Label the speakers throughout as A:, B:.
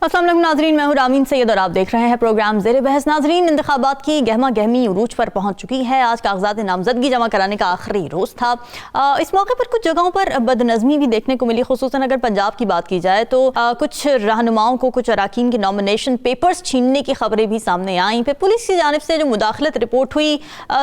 A: अस्सलाम वालेकुम नाजरीन, मैं हूं रामीन सैयद और आप देख रहे हैं प्रोग्राम ज़ेरे बहस। नाजरीन, इंतखाबात की गहमा गहमी उरूज पर पहुंच चुकी है। आज कागजात नामजदगी जमा कराने का आखिरी रोज़ था। इस मौके पर कुछ जगहों पर बदनज़मी भी देखने को मिली। खुसूसन अगर पंजाब की बात की जाए तो कुछ रहनुमाओं को, कुछ अराकीन के नॉमिनेशन पेपर्स छीनने की खबरें भी सामने आई। फिर पुलिस की जानिब से जो मुदाखलत रिपोर्ट हुई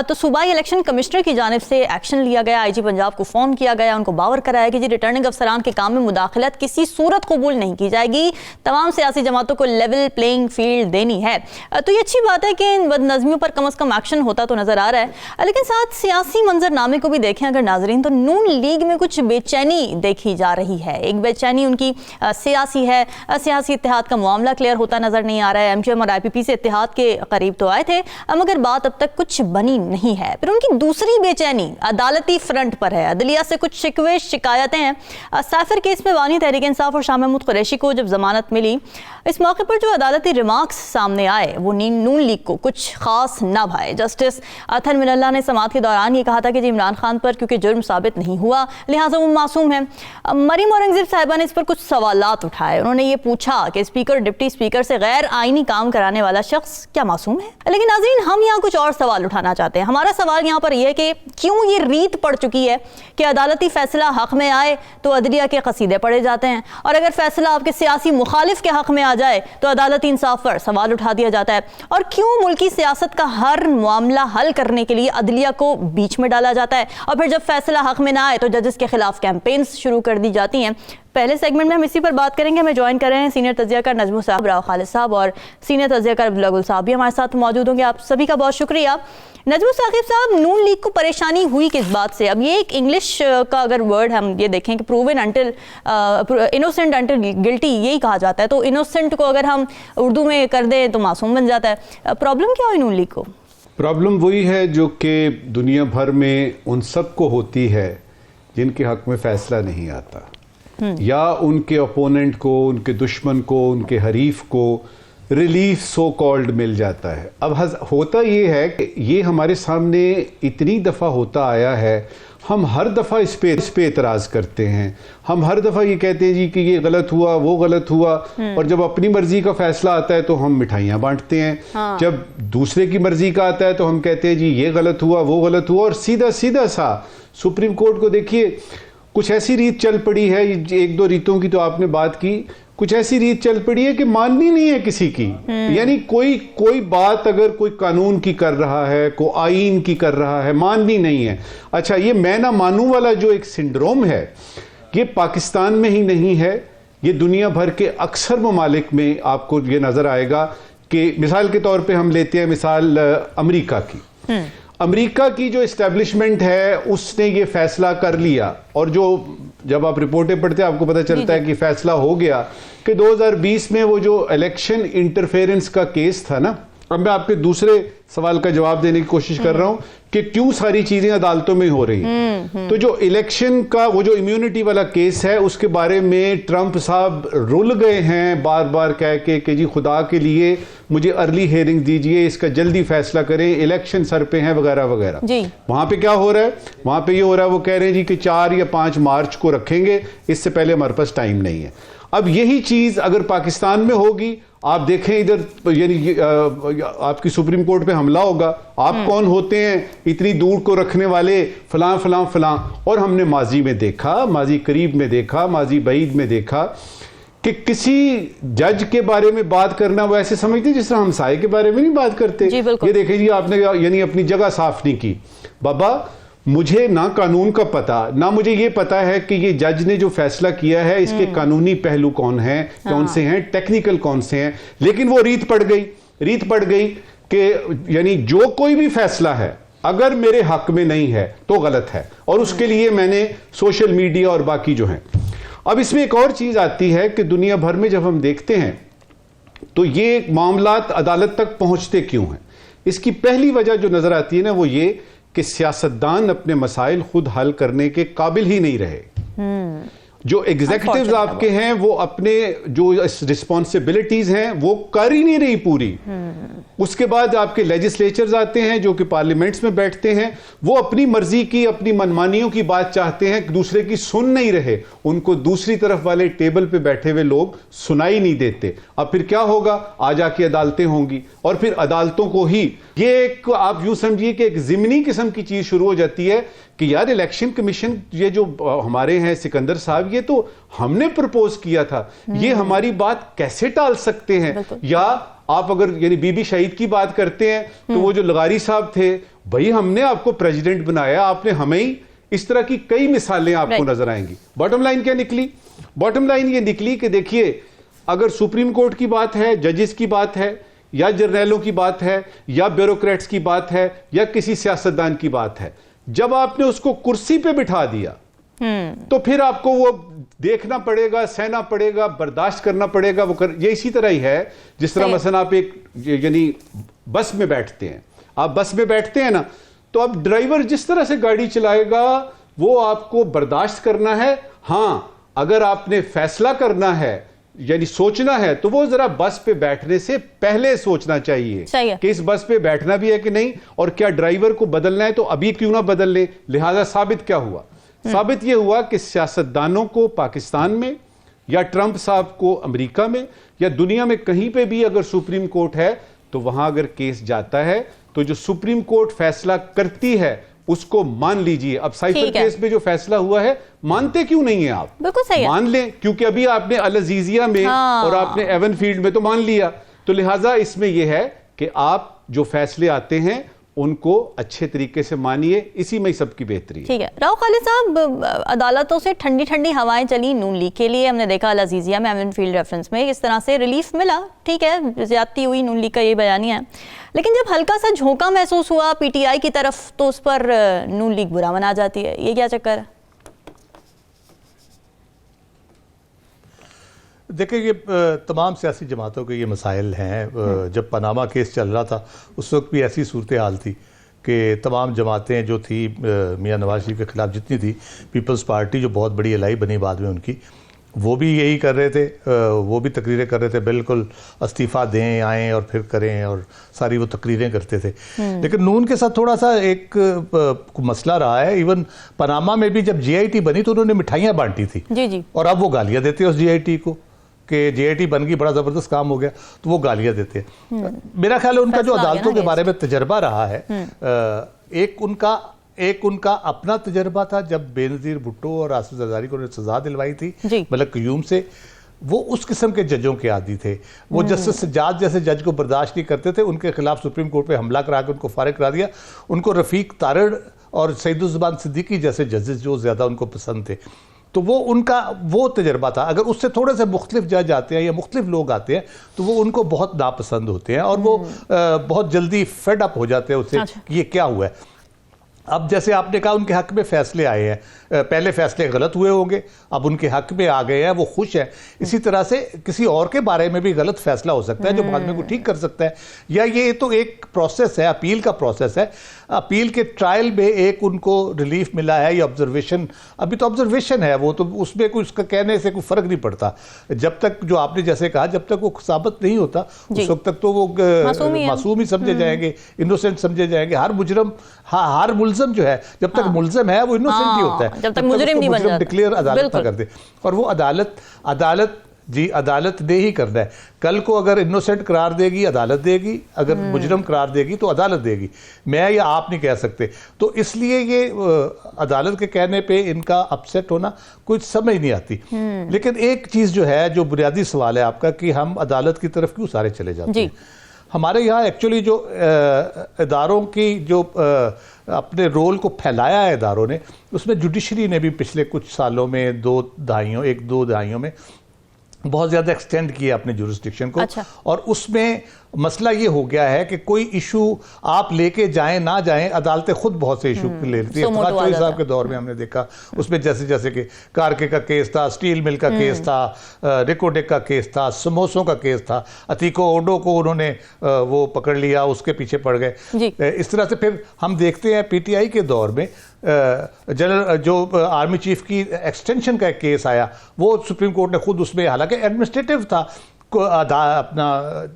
A: तो सूबाई इलेक्शन कमिश्नर की जानिब से एक्शन लिया गया। IG पंजाब को फ़ोन किया गया, उनको बावर कराया कि जी रिटर्निंग अफसरान के काम में मुदाखलत किसी सूरत कबूल नहीं की जाएगी, तमाम सियासी जमातों को लेवल प्लेइंग फील्ड देनी है। तो ये अच्छी बात है कि इन बदनज़मियों पर कम अज़ कम एक्शन होता तो नज़र आ रहा है। लेकिन साथ सियासी मंजरनामे को भी देखें अगर नाजरीन, तो नून लीग में कुछ बेचैनी देखी जा रही है। एक बेचैनी उनकी सियासी है, सियासी इत्तेहाद का मामला क्लियर होता नज़र नहीं आ रहा है। MQM और IPP से इत्तेहाद के करीब तो आए थे, मगर बात अब तक कुछ बनी नहीं है। फिर उनकी दूसरी बेचैनी अदालती फ्रंट पर है। अदलिया से कुछ शिकवे शिकायतें हैं। साफिर केस में बानी तहरीक इंसाफ और शाह महमूद कुरैशी को जब जमानत मिली, इस मौके पर जो अदालती रिमार्क्स सामने आए वो नून लीग को कुछ खास ना भाए। जस्टिस अतहर मिनल्ला ने समाअत के दौरान ये कहा था कि जी इमरान खान पर क्योंकि जुर्म साबित नहीं हुआ लिहाजा वो मासूम है। मरीम औरंगजेब साहिबा ने इस पर कुछ सवालात उठाए। उन्होंने ये पूछा कि स्पीकर डिप्टी स्पीकर से गैर आईनी काम कराने वाला शख्स क्या मासूम है। लेकिन नाज़रीन, हम यहाँ कुछ और सवाल उठाना चाहते हैं। हमारा सवाल यहाँ पर यह है कि क्यों ये रीत पड़ चुकी है कि अदालती फैसला हक में आए तो अदलिया के कसीदे पढ़े जाते हैं, और अगर फैसला आपके सियासी मुखालिफ के हक में आ जाए तो अदालती इंसाफ पर सवाल उठा दिया जाता है। और क्यों मुल्की सियासत का हर मामला हल करने के लिए अदलिया को बीच में डाला जाता है, और फिर जब फैसला हक में ना आए तो जजेस के खिलाफ कैंपेन्स शुरू कर दी जाती हैं। पहले सेगमेंट में हम इसी पर बात करेंगे। हमें ज्वाइन कर रहे हैं सीनियर तज्ज़ियाकार नजमुल साहब, राव खालिद साहब और सीनियर तज्ज़ियाकार अब्दुल्ला गुल साहब भी हमारे साथ मौजूद होंगे। आप सभी का बहुत शुक्रिया। नजमुल साकिब साहब, नून लीग को परेशानी हुई किस बात से? अब ये एक इंग्लिश का अगर वर्ड हम ये देखें कि proven until innocent until guilty, यही कहा जाता है। तो इनोसेंट को अगर हम उर्दू में कर दें तो मासूम बन जाता है। प्रॉब्लम क्या हुई नून लीग को?
B: प्रॉब्लम वही है जो कि दुनिया भर में उन सब को होती है जिनके हक में फैसला नहीं आता, या उनके ओपोनेंट को, उनके दुश्मन को, उनके हरीफ को रिलीफ सो कॉल्ड मिल जाता है। अब होता ये है कि ये हमारे सामने इतनी दफ़ा होता आया है, हम हर दफ़ा इस पे एतराज़ करते हैं। हम हर दफ़ा ये कहते हैं जी कि ये गलत हुआ, वो गलत हुआ, और जब अपनी मर्जी का फैसला आता है तो हम मिठाइयाँ बांटते हैं। हाँ। जब दूसरे की मर्जी का आता है तो हम कहते हैं जी ये गलत हुआ, वो गलत हुआ, और सीधा सीधा सा सुप्रीम कोर्ट को देखिए, कुछ ऐसी रीत चल पड़ी है, एक दो रीतों की तो आपने बात की, कुछ ऐसी रीत चल पड़ी है कि माननी नहीं है किसी की। यानी कोई बात अगर कोई कानून की कर रहा है, कोई आईन की कर रहा है, माननी नहीं है। अच्छा, ये मैं ना मानूं वाला जो एक सिंड्रोम है, ये पाकिस्तान में ही नहीं है, ये दुनिया भर के अक्सर ममालिक में आपको ये नजर आएगा। कि मिसाल के तौर पे हम लेते हैं मिसाल अमेरिका की। अमेरिका की जो इस्टेब्लिशमेंट है उसने ये फैसला कर लिया, और जो जब आप रिपोर्टें पढ़ते हैं आपको पता चलता है कि फैसला हो गया कि 2020 में वो जो इलेक्शन इंटरफेरेंस का केस था ना। अब मैं आपके दूसरे सवाल का जवाब देने की कोशिश कर रहा हूं कि क्यों सारी चीजें अदालतों में हो रही हैं। तो जो इलेक्शन का वो जो इम्यूनिटी वाला केस है उसके बारे में ट्रंप साहब रुल गए हैं बार बार कह के कि जी खुदा के लिए मुझे अर्ली हियरिंग दीजिए, इसका जल्दी फैसला करें, इलेक्शन सर पे हैं वगैरह वगैरह। वहां पे क्या हो रहा है? वहां पे ये हो रहा है, वो कह रहे हैं जी कि 4 या 5 मार्च को रखेंगे, इससे पहले हमारे पास टाइम नहीं है। अब यही चीज अगर पाकिस्तान में होगी, आप देखें इधर, यानी आपकी सुप्रीम कोर्ट पे हमला होगा, आप कौन होते हैं इतनी दूर को रखने वाले, फलां फलां फलां। और हमने माजी में देखा, माजी करीब में देखा, माजी बईद में देखा कि किसी जज के बारे में बात करना वो ऐसे समझते जिस तरह हमसाये के बारे में नहीं बात करते। ये देखें जी, आपने यानी अपनी जगह साफ नहीं की। बाबा, मुझे ना कानून का पता, ना मुझे ये पता है कि ये जज ने जो फैसला किया है इसके कानूनी पहलू कौन हैं, कौन से हैं, टेक्निकल कौन से हैं, लेकिन वो रीत पड़ गई कि यानी जो कोई भी फैसला है अगर मेरे हक में नहीं है तो गलत है, और उसके लिए मैंने सोशल मीडिया और बाकी जो हैं। अब इसमें एक और चीज आती है कि दुनिया भर में जब हम देखते हैं तो ये मामलात अदालत तक पहुंचते क्यों हैं? इसकी पहली वजह जो नजर आती है ना वो ये कि सियासतदान अपने मसाइल खुद हल करने के काबिल ही नहीं रहे। जो एग्जीक्यूटिव्स आपके हैं वो अपने जो रिस्पॉन्सिबिलिटीज हैं वो कर ही नहीं रही पूरी। उसके बाद आपके लेजिस्लेचर्स आते हैं जो कि पार्लियामेंट्स में बैठते हैं, वो अपनी मर्जी की अपनी मनमानियों की बात चाहते हैं, दूसरे की सुन नहीं रहे, उनको दूसरी तरफ वाले टेबल पे बैठे हुए लोग सुनाई नहीं देते। अब फिर क्या होगा, आ जाके अदालतें होंगी और फिर अदालतों को ही ये एक आप यूं समझिए कि एक जिमनी किस्म की चीज शुरू हो जाती है कि यार इलेक्शन कमीशन ये जो हमारे हैं सिकंदर साहब, ये तो हमने प्रपोज किया था, ये हमारी बात कैसे टाल सकते हैं। या आप अगर यानी बीबी शहीद की बात करते हैं तो वो जो लगारी साहब थे, भाई हमने आपको प्रेसिडेंट बनाया, आपने हमें ही, इस तरह की कई मिसालें आपको नजर आएंगी। बॉटम लाइन क्या निकली? बॉटम लाइन ये निकली कि देखिए अगर सुप्रीम कोर्ट की बात है, जजेस की बात है, या जर्नैलों की बात है, या ब्यूरोक्रेट्स की बात है, या किसी सियासतदान की बात है, जब आपने उसको कुर्सी पे बिठा दिया तो फिर आपको वो देखना पड़ेगा, सहना पड़ेगा, बर्दाश्त करना पड़ेगा। ये इसी तरह ही है जिस तरह मसलन आप एक यानी बस में बैठते हैं, आप बस में बैठते हैं ना, तो अब ड्राइवर जिस तरह से गाड़ी चलाएगा वो आपको बर्दाश्त करना है। हां, अगर आपने फैसला करना है यानी सोचना है तो वो जरा बस पे बैठने से पहले सोचना चाहिए कि इस बस पे बैठना भी है कि नहीं, और क्या ड्राइवर को बदलना है तो अभी क्यों ना बदल ले। लिहाजा साबित क्या हुआ? साबित यह हुआ कि सियासतदानों को पाकिस्तान में या ट्रंप साहब को अमेरिका में या दुनिया में कहीं पे भी अगर सुप्रीम कोर्ट है तो वहां अगर केस जाता है तो जो सुप्रीम कोर्ट फैसला करती है उसको मान लीजिए। अब साइफर केस में जो फैसला हुआ है, मानते क्यों नहीं है आप?
A: बिल्कुल सही
B: मान लें, क्योंकि अभी आपने अल अजीजिया में और आपने एवनफील्ड में तो मान लिया, तो लिहाजा इसमें यह है कि आप जो फैसले आते हैं उनको अच्छे तरीके से मानिए, इसी में सबकी बेहतरी है।
A: ठीक है। राव खालिद साहब, अदालतों से ठंडी ठंडी हवाएं चली नून लीग के लिए, हमने देखा अल अजीजिया में एवनफील्ड रेफरेंस में इस तरह से रिलीफ मिला, ठीक है, ज्यादती हुई, नून लीग का ये बयानिया है, लेकिन जब हल्का सा झोंका महसूस हुआ पीटीआई की तरफ तो उस पर नून लीग बुरा मना जाती है। ये क्या चक्कर है?
C: देखिए, ये तमाम सियासी जमातों के ये मसाइल हैं। जब पनामा केस चल रहा था उस वक्त भी ऐसी सूरत हाल थी कि तमाम जमातें जो थी मियां नवाज शरीफ के ख़िलाफ़ जितनी थी, पीपल्स पार्टी जो बहुत बड़ी एलाई बनी बाद में उनकी, वो भी यही कर रहे थे, वो भी तकरीरें कर रहे थे, बिल्कुल इस्तीफ़ा दें आएँ और फिर करें, और सारी वो तकरीरें करते थे। लेकिन नून के साथ थोड़ा सा एक मसला रहा है। इवन पनामा में भी जब जीआईटी बनी तो उन्होंने मिठाइयाँ बांटी थी
A: जी।
C: और अब वो गालियाँ देते हैं उस जीआईटी को कि जेआईटी बन गई, बड़ा ज़बरदस्त काम हो गया, तो वो गालियाँ देते हैं। मेरा ख्याल है उनका जो अदालतों के बारे में तजर्बा रहा है, एक उनका अपना तजर्बा था जब बेनज़ीर भुट्टो और आसिफ ज़रदारी को सज़ा दिलवाई थी मलक क़यूम से। वो उस किस्म के जजों के आदी थे, वो जस्टिस सज्जाद जैसे जज को बर्दाश्त नहीं करते थे, उनके खिलाफ सुप्रीम कोर्ट पे हमला करा के उनको फारिग करा दिया। उनको रफ़ीक तारड़ और सईदुज़्ज़मान सिद्दीकी जैसे जजेस जो ज़्यादा उनको पसंद थे, तो वो उनका वो तजर्बा था। अगर उससे थोड़े से मुख्तलिफ जज आते हैं या मुख्तलिफ लोग आते हैं तो वो उनको बहुत नापसंद होते हैं और वो बहुत जल्दी फेड अप हो जाते हैं उससे कि ये क्या हुआ है। अब जैसे आपने कहा उनके हक में फैसले आए हैं, पहले फैसले गलत हुए होंगे, अब उनके हक में आ गए हैं, वो खुश है। इसी तरह से किसी और के बारे में भी गलत फैसला हो सकता है जो बाद में को ठीक कर सकता है। या ये तो एक प्रोसेस है, अपील का प्रोसेस है। अपील के ट्रायल में एक उनको रिलीफ मिला है, ये ऑब्जर्वेशन, अभी तो ऑब्जर्वेशन है, वो तो उसमें कोई उसका कहने से कोई फर्क नहीं पड़ता। जब तक जो आपने जैसे कहा, जब तक वो साबित नहीं होता उस वक्त तक तो वो मासूम ही समझे जाएंगे, इनोसेंट समझे जाएंगे। हर मुजरम, हर मुल्ज़म जो है, जब तक मुल्ज़म है वो इनोसेंट ही होता है,
A: जब तक मुजरिम नहीं बन जाता,
C: डिक्लेयर अदालत ना कर दे। और वो अदालत ने ही करना है। कल को अगर इनोसेंट करार देगी अदालत देगी, अगर मुजरम करार देगी तो अदालत देगी, मैं या आप नहीं कह सकते। तो इसलिए ये अदालत के कहने पे इनका अपसेट होना कुछ समझ नहीं आती। लेकिन एक चीज़ जो है, जो बुनियादी सवाल है आपका कि हम अदालत की तरफ क्यों सारे चले जाते हैं। हमारे यहाँ एक्चुअली जो इदारों की जो अपने रोल को फैलाया है इदारों ने, उसमें जुडिशरी ने भी पिछले कुछ सालों में, एक दो दहाइयों में बहुत ज़्यादा एक्सटेंड किया अपने जुरिस्डिक्शन को। और उसमें मसला ये हो गया है कि कोई इशू आप लेके जाएं ना जाएं, अदालतें खुद बहुत से इशू ले लेती है। चौधरी साहब के दौर में हमने देखा उसमें जैसे जैसे कि कारके का केस था, स्टील मिल का केस था, रिकोडेक का केस था, समोसों का केस था, अतीको ओडो को उन्होंने वो पकड़ लिया, उसके पीछे पड़ गए। इस तरह से फिर हम देखते हैं पीटीआई के दौर में जनरल जो आर्मी चीफ की एक्सटेंशन का एक केस आया, वो सुप्रीम कोर्ट ने खुद उसमें, हालांकि एडमिनिस्ट्रेटिव था, को अपना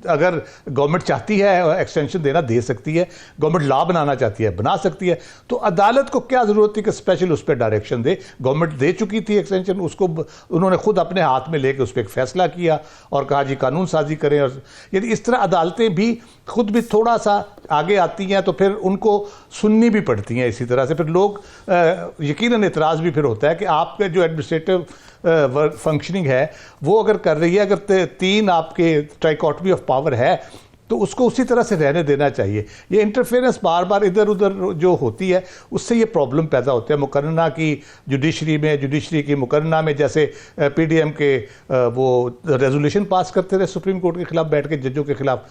C: अगर गवर्नमेंट चाहती है एक्सटेंशन देना दे सकती है, गवर्नमेंट लॉ बनाना चाहती है बना सकती है, तो अदालत को क्या जरूरत थी कि स्पेशल उस पर डायरेक्शन दे। गवर्नमेंट दे चुकी थी एक्सटेंशन, उसको उन्होंने खुद अपने हाथ में लेके उस पर एक फैसला किया और कहा जी कानून साजी करें। और यदि इस तरह अदालतें भी खुद भी थोड़ा सा आगे आती हैं तो फिर उनको सुननी भी पड़ती हैं। इसी तरह से फिर लोग यकीनन एतराज़ भी फिर होता है कि आपके जो एडमिनिस्ट्रेटिव फंक्शनिंग है वो अगर कर रही है, अगर तीन आपके ट्राइकॉटमी ऑफ पावर है तो उसको उसी तरह से रहने देना चाहिए। ये इंटरफेरेंस बार बार इधर उधर जो होती है उससे ये प्रॉब्लम पैदा होते हैं। मुकर्रना की जुडिशरी की मुकर्रना में जैसे पीडीएम के वो रेजोल्यूशन पास करते रहे सुप्रीम कोर्ट के खिलाफ बैठ के, जजों के खिलाफ,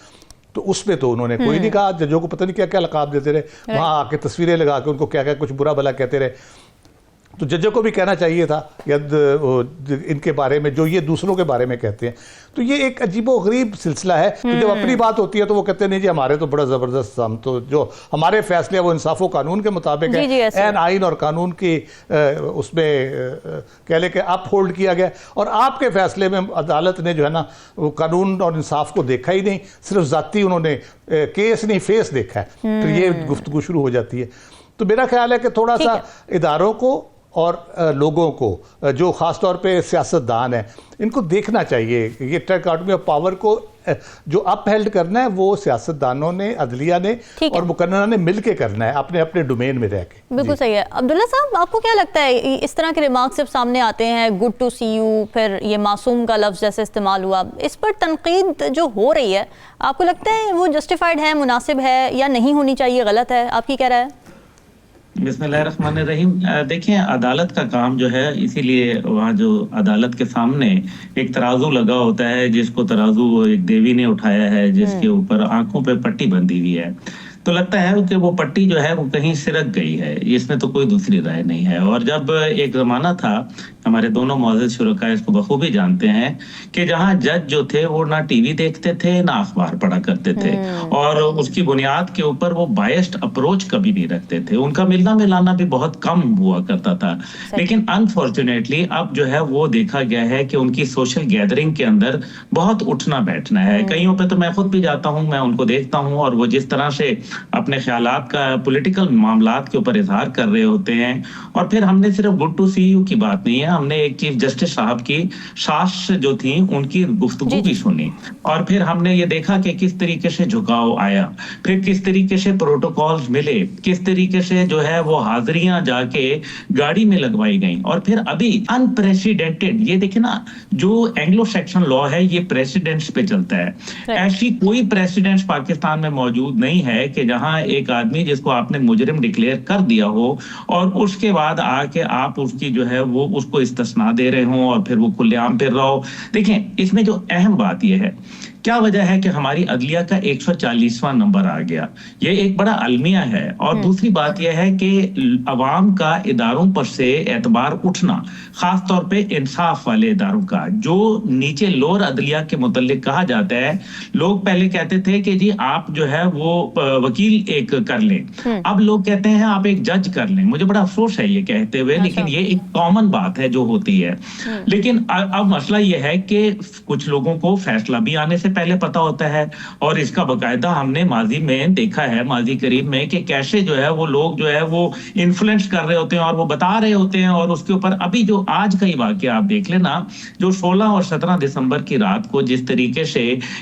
C: तो उसमें तो उन्होंने कोई नहीं कहा। जजों को पता नहीं क्या क्या लकाब देते रहे, वहाँ आके तस्वीरें लगा के उनको क्या क्या कुछ बुरा भला कहते रहे। तो जजों को भी कहना चाहिए था इनके बारे में जो ये दूसरों के बारे में कहते हैं। तो ये एक अजीबोगरीब सिलसिला है। तो जब अपनी बात होती है तो वो कहते हैं नहीं जी हमारे तो बड़ा ज़बरदस्त, हम तो जो हमारे फैसले वो इंसाफ व कानून के मुताबिक है, ऐन आइन और कानून की उसमें कह ले के अप होल्ड किया गया। और आपके फैसले में अदालत ने जो है ना वो कानून और इंसाफ को देखा ही नहीं, सिर्फ ज़ाती उन्होंने केस नहीं फेस देखा है। तो ये गुफ्तगू शुरू हो जाती है। तो मेरा ख्याल है कि थोड़ा सा इदारों को और लोगों को जो ख़ास तौर पे सियासतदान है इनको देखना चाहिए। ये ट्राइकॉटमी ऑफ पावर को जो अपहेल्ड करना है वो सियासतदानों ने, अदलिया ने और मुकर्रना ने मिलके करना है अपने अपने डोमेन में रह के।
A: बिल्कुल सही है। अब्दुल्ला साहब, आपको क्या लगता है इस तरह के रिमार्क्स जब सामने आते हैं, गुड टू सी यू, फिर ये मासूम का लफ्ज़ जैसे इस्तेमाल हुआ, इस पर तनकीद जो हो रही है, आपको लगता है वो जस्टिफाइड है, मुनासिब है या नहीं होनी चाहिए, गलत है? आपकी क्या राय है?
D: बिस्मिल्लाहिर्रहमानिर्रहीम। देखिए, अदालत का काम जो है, इसीलिए वहाँ जो अदालत के सामने एक तराजू लगा होता है, जिसको तराजू एक देवी ने उठाया है, जिसके ऊपर आंखों पे पट्टी बंधी हुई है। तो लगता है कि वो पट्टी जो है वो कहीं सिरक गई है, इसमें तो कोई दूसरी राय नहीं है। और जब एक जमाना था, हमारे दोनों मौजूद शुरका इसको बखूबी जानते हैं कि जहां जज जो थे वो ना टीवी देखते थे ना अखबार पढ़ा करते थे, और उसकी बुनियाद के ऊपर वो बायस्ड अप्रोच कभी नहीं रखते थे। उनका मिलना मिलाना भी बहुत कम हुआ करता था। लेकिन अनफॉर्चुनेटली अब जो है वो देखा गया है कि उनकी सोशल गैदरिंग के अंदर बहुत उठना बैठना है। कईयों पे तो मैं खुद भी जाता हूँ, मैं उनको देखता हूँ, और वो जिस तरह से अपने ख्यालात का पॉलिटिकल मामलात के ऊपर इजहार कर रहे होते हैं। और फिर हमने सिर्फ गुड टू सी यू की बात नहीं है, हमने एक चीफ जस्टिस साहब की सास जो थी उनकी गुफ्तगू भी सुनी, और फिर हमने ये देखा कि किस तरीके से झुकाव आया, फिर किस तरीके से प्रोटोकॉल्स मिले, किस तरीके से जो है वो हाजिरियां जाके गाड़ी में लगवाई गई। और फिर अभी अनप्रेसिडेंटेड, ये देखे ना, जो एंग्लो सेक्शन लॉ है ये प्रेसिडेंट्स पे चलता है। ऐसी कोई प्रेसिडेंट्स पाकिस्तान में मौजूद नहीं है कि जहां एक आदमी जिसको आपने मुजरिम डिक्लेयर कर दिया हो और उसके बाद आके आप उसकी जो है वो उसको इस्तिस्ना दे रहे हो और फिर वो खुलेआम फिर रहा हो। देखें, इसमें जो अहम बात यह है, क्या वजह है कि हमारी अदलिया का 140वां नंबर आ गया, ये एक बड़ा अलमिया है। और दूसरी बात यह है कि अवाम का इदारों पर से एतबार उठना, खास तौर पे इंसाफ वाले इदारों का, जो नीचे लोअर अदलिया के मुतल्लिक कहा जाता है। लोग पहले कहते थे कि जी आप जो है वो वकील एक कर लें, अब लोग कहते हैं आप एक जज कर लें। मुझे बड़ा अफसोस है ये कहते हुए, लेकिन ये एक कॉमन बात है जो होती है। लेकिन अब मसला ये है कि कुछ लोगों को फैसला भी आने से पहले पता होता है, और इसका बकायदा हमने माजी में देखा है, माजी करीब में, कि कैसे जो है वो लोग जो है वो इन्फ्लुएंस कर रहे होते हैं और वो बता रहे होते हैं। और उसके ऊपर अभी जो आज का ही वाकया आप देख लेना, जो 16 और 17 दिसंबर की रात को जिस तरीके से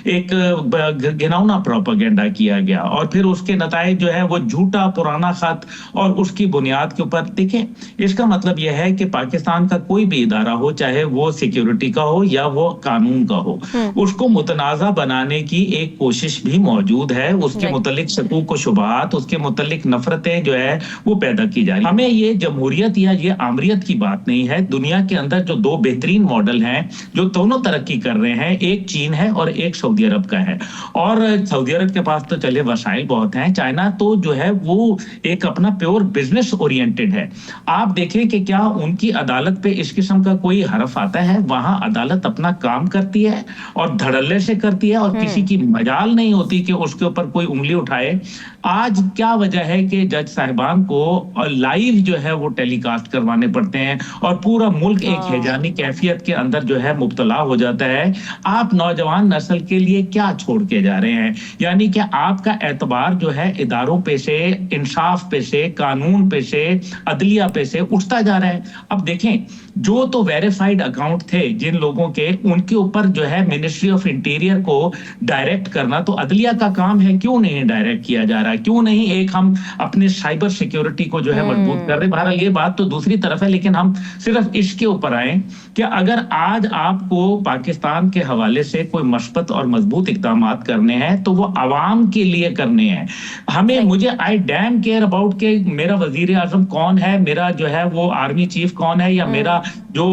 D: एक घिनौना प्रोपेगेंडा किया गया, और फिर उसके नताइज जो है वो झूठा पुराना खत, और उसकी बुनियाद के ऊपर देखें, इसका मतलब यह है कि पाकिस्तान का कोई भी इदारा हो, चाहे वो सिक्योरिटी का हो या वो कानून का हो, उसको मुतनाज़ मुतनाज़ा बनाने की एक कोशिश भी मौजूद है। उसके मुतल्लिक शकूक व शुबहात, उसके मुतल्लिक नफरतें जो है वो पैदा की जा रही है। हमें ये जमहूरियत या ये आमरियत की बात नहीं है। दुनिया के अंदर जो दो बेहतरीन मॉडल हैं जो दोनों तरक्की कर रहे हैं, एक चीन है और एक सऊदी अरब का है। और सऊदी अरब के पास तो चले वसाइल बहुत हैं, चाइना तो जो है वो एक अपना प्योर बिजनेस ओरिएंटेड है। आप देखें कि क्या उनकी अदालत पे इस किस्म का कोई हरफ आता है? वहां अदालत अपना काम करती है और धड़ल्ले से करती है और किसी की मजाल नहीं होती कि उसके ऊपर कोई उंगली उठाए। आज क्या वजह है कि जज साहिबान को लाइव जो है वो टेलीकास्ट करवाने पड़ते हैं और पूरा मुल्क एक हैजानी कैफियत के अंदर जो है मुब्तला हो जाता है। आप नौजवान नस्ल के लिए क्या छोड़ के जा रहे हैं? यानी कि आपका एतबार जो है इदारों पे से, इंसाफ पे से, कानून पे से, अदलिया पे से उठता जा रहा है। अब देखें, जो तो वेरीफाइड अकाउंट थे जिन लोगों के, उनके ऊपर जो है मिनिस्ट्री ऑफ इंटीरियर को डायरेक्ट करना तो अदलिया का काम है, क्यों नहीं डायरेक्ट किया जा रहा है? क्यों नहीं एक हम अपने साइबर सिक्योरिटी को जो है मजबूत कर रहे? बहरहाल ये बात तो दूसरी तरफ है, लेकिन हम सिर्फ इसके ऊपर आए कि अगर आज आपको पाकिस्तान के हवाले से कोई मशबत और मजबूत इकदाम करने हैं तो वो अवाम के लिए करने हैं। हमें, मुझे आई डैम केयर अबाउट के मेरा वजीर आजम कौन है, मेरा जो है वो आर्मी चीफ कौन है, या मेरा जो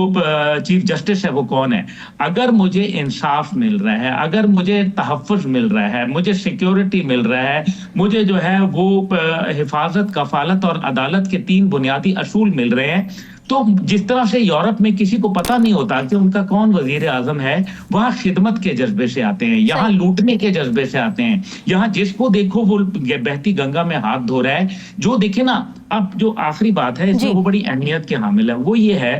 D: चीफ जस्टिस है वो कौन है। अगर मुझे इंसाफ मिल रहा है, अगर मुझे तहफ़्फ़ुज़ मिल रहा है, मुझे सिक्योरिटी मिल रहा है, मुझे जो है वो हिफाजत, कफालत और अदालत के 3 बुनियादी असूल मिल रहे हैं, तो जिस तरह से यूरोप में किसी को पता नहीं होता कि उनका कौन वजीर आजम है, वहां खिदमत के जज्बे से आते हैं, यहाँ लूटने के जज्बे से आते हैं, यहाँ जिसको देखो वो बहती गंगा में हाथ धो रहा है। जो देखे ना, अब जो आखिरी बात है इसमें वो बड़ी अहमियत के हामिल है, वो ये है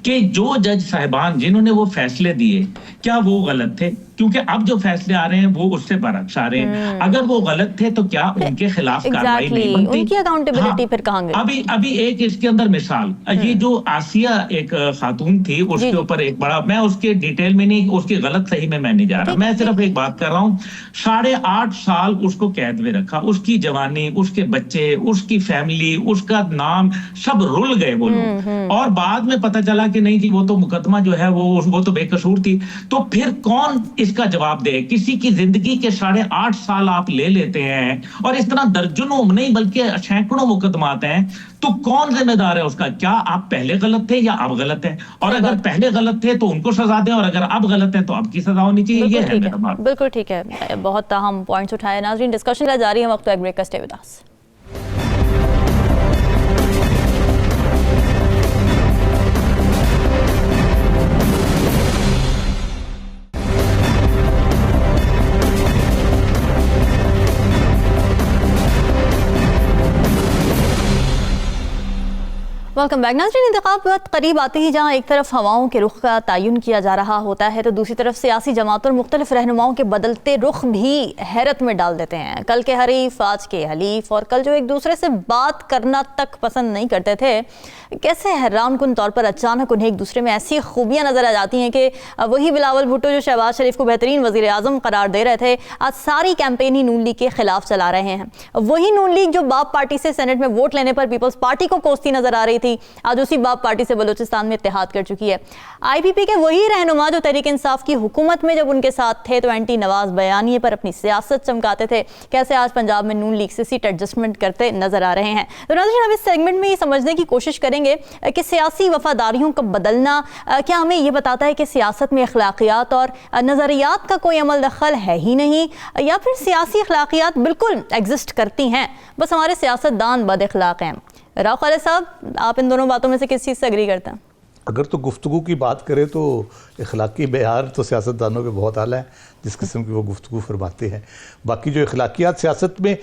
D: कि जो जज साहिबान जिन्होंने वो फैसले दिए, क्या वो गलत थे? क्योंकि अब जो फैसले आ रहे हैं वो उससे बरअक्स आ रहे हैं। अगर वो गलत थे तो क्या उनके खिलाफ कार्रवाई नहीं बनती?
A: उनकी अकाउंटेबिलिटी फिर कहां गई?
D: अभी एक इसके अंदर मिसाल, ये जो आसिया एक खातून थी, उसके ऊपर एक बड़ा, मैं उसके डिटेल में नहीं, उसकी गलत सही में मैं नहीं जा रहा, मैं सिर्फ एक बात कर रहा हूँ। 8.5 साल उसको कैद में रखा, उसकी जवानी, उसके बच्चे, उसकी फैमिली, उसका नाम सब रुल गए वो लोग, और बाद में पता चला कि नहीं जी वो तो मुकदमा जो है वो तो बेकसूर थी। तो फिर कौन इसका जवाब दे? किसी की जिंदगी के 8.5 साल आप ले लेते हैं और इस तरह दर्जनों नहीं बल्कि सैकड़ों मुकदमात हैं, तो कौन जिम्मेदार है उसका? क्या आप पहले गलत थे या अब गलत है? और अगर पहले गलत थे तो उनको सजा दें, और अगर अब गलत है तो अब की सजा होनी चाहिए। ये है मेरा बात।
A: बिल्कुल ठीक है, बहुत अहम पॉइंट्स उठाए। नाज़रीन, डिस्कशन जारी है, वक्त ब्रेक का, stay with us. Welcome back. नाज़रीन, इंतखाबात करीब आते ही जहाँ एक तरफ हवाओं के रुख का तयन किया जा रहा होता है तो दूसरी तरफ सियासी जमातों और मुख्तलिफ रहनुमाओं के बदलते रुख भी हैरत में डाल देते हैं। कल के हरीफ आज के हलीफ, और कल जो एक दूसरे से बात करना तक पसंद नहीं करते थे, कैसे हैरान कुन तौर पर अचानक उन्हें एक दूसरे में ऐसी खूबियाँ नज़र आ जाती हैं कि वही बिलावल भुट्टो जो शहबाज शरीफ को बेहतरीन वज़ीर आज़म करार दे रहे थे, आज सारी कैंपेन ही नून लीग के खिलाफ चला रहे हैं। वही नून लीग जो बाप पार्टी से सेनेट में वोट लेने पर पीपल्स पार्टी को कोसती नजर आ रही थी, आज उसी बाप पार्टी से बलूचिस्तान में इत्तेहाद कर चुकी है। आईपीपी के वही रहनुमा जो तहरीक इंसाफ की हुकूमत में जब उनके साथ थे तो एंटी नवाज बयानिए पर अपनी सियासत चमकाते थे, कैसे आज पंजाब में नून लीग से सीट एडजस्टमेंट करते नजर आ रहे हैं। तो नाज़रीन, हम इस सेगमेंट में ये समझने की कोशिश करेंगे कि सियासी वफादारियों का बदलना क्या हमें ये बताता है कि सियासत में अखलाकियात और नज़रियात का कोई अमल दखल है ही नहीं, या फिर सियासी अखलाकियात बिल्कुल एग्जिस्ट करती हैं, बस हमारे सियासतदान बद अखलाक हैं। राव खालिद साहब, आप इन दोनों बातों में से किस चीज़ से एग्री करते हैं?
C: अगर तो गुफ्तगू की बात करें तो अखलाकी बेहार तो सियासतदानों के बहुत आला है, जिस किस्म की वो गुफ्तगू फरमाते हैं। बाकी जो अखलाकियात सियासत में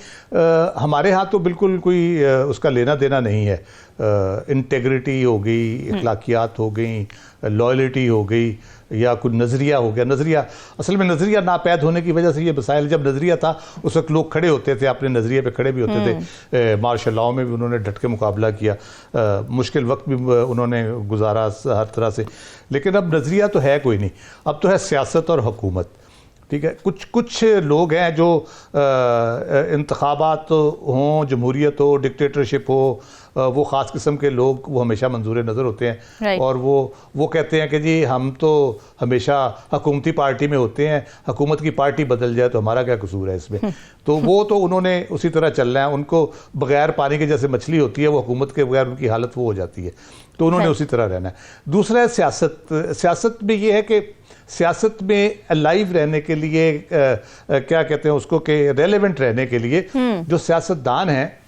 C: हमारे यहाँ तो बिल्कुल कोई उसका लेना देना नहीं है। इंटेग्रिटी हो गई, अखलाकियात हो गई, लॉयल्टी हो गई, या कोई नज़रिया हो गया। नज़रिया, असल में नज़रिया नापैद होने की वजह से ये मसाइल, जब नज़रिया था उस वक्त लोग खड़े होते थे, अपने नज़रिए पे खड़े भी होते थे। मार्शल लॉ में भी उन्होंने डट के मुकाबला किया, मुश्किल वक्त भी उन्होंने गुजारा हर तरह से। लेकिन अब नज़रिया तो है कोई नहीं, अब तो है सियासत और हुकूमत। ठीक है, कुछ लोग हैं जो इंतखाबात हों, जमहूरियत हो, डिक्टेटरशिप हो, वो ख़ास किस्म के लोग वो हमेशा मंजूर नज़र होते हैं।
A: Right.
C: और वो कहते हैं कि जी हम तो हमेशा हुकूमती पार्टी में होते हैं, हुकूमत की पार्टी बदल जाए तो हमारा क्या कसूर है इसमें। तो वो तो उन्होंने उसी तरह चलना है, उनको बगैर पानी के जैसे मछली होती है, वो हुकूमत के बगैर उनकी हालत वो हो जाती है, तो उन्होंने उसी तरह रहना है। दूसरा है सियासत में ये है कि सियासत में अलाइव रहने के लिए क्या कहते हैं उसको, कि रेलेवेंट रहने के लिए जो सियासतदान हैं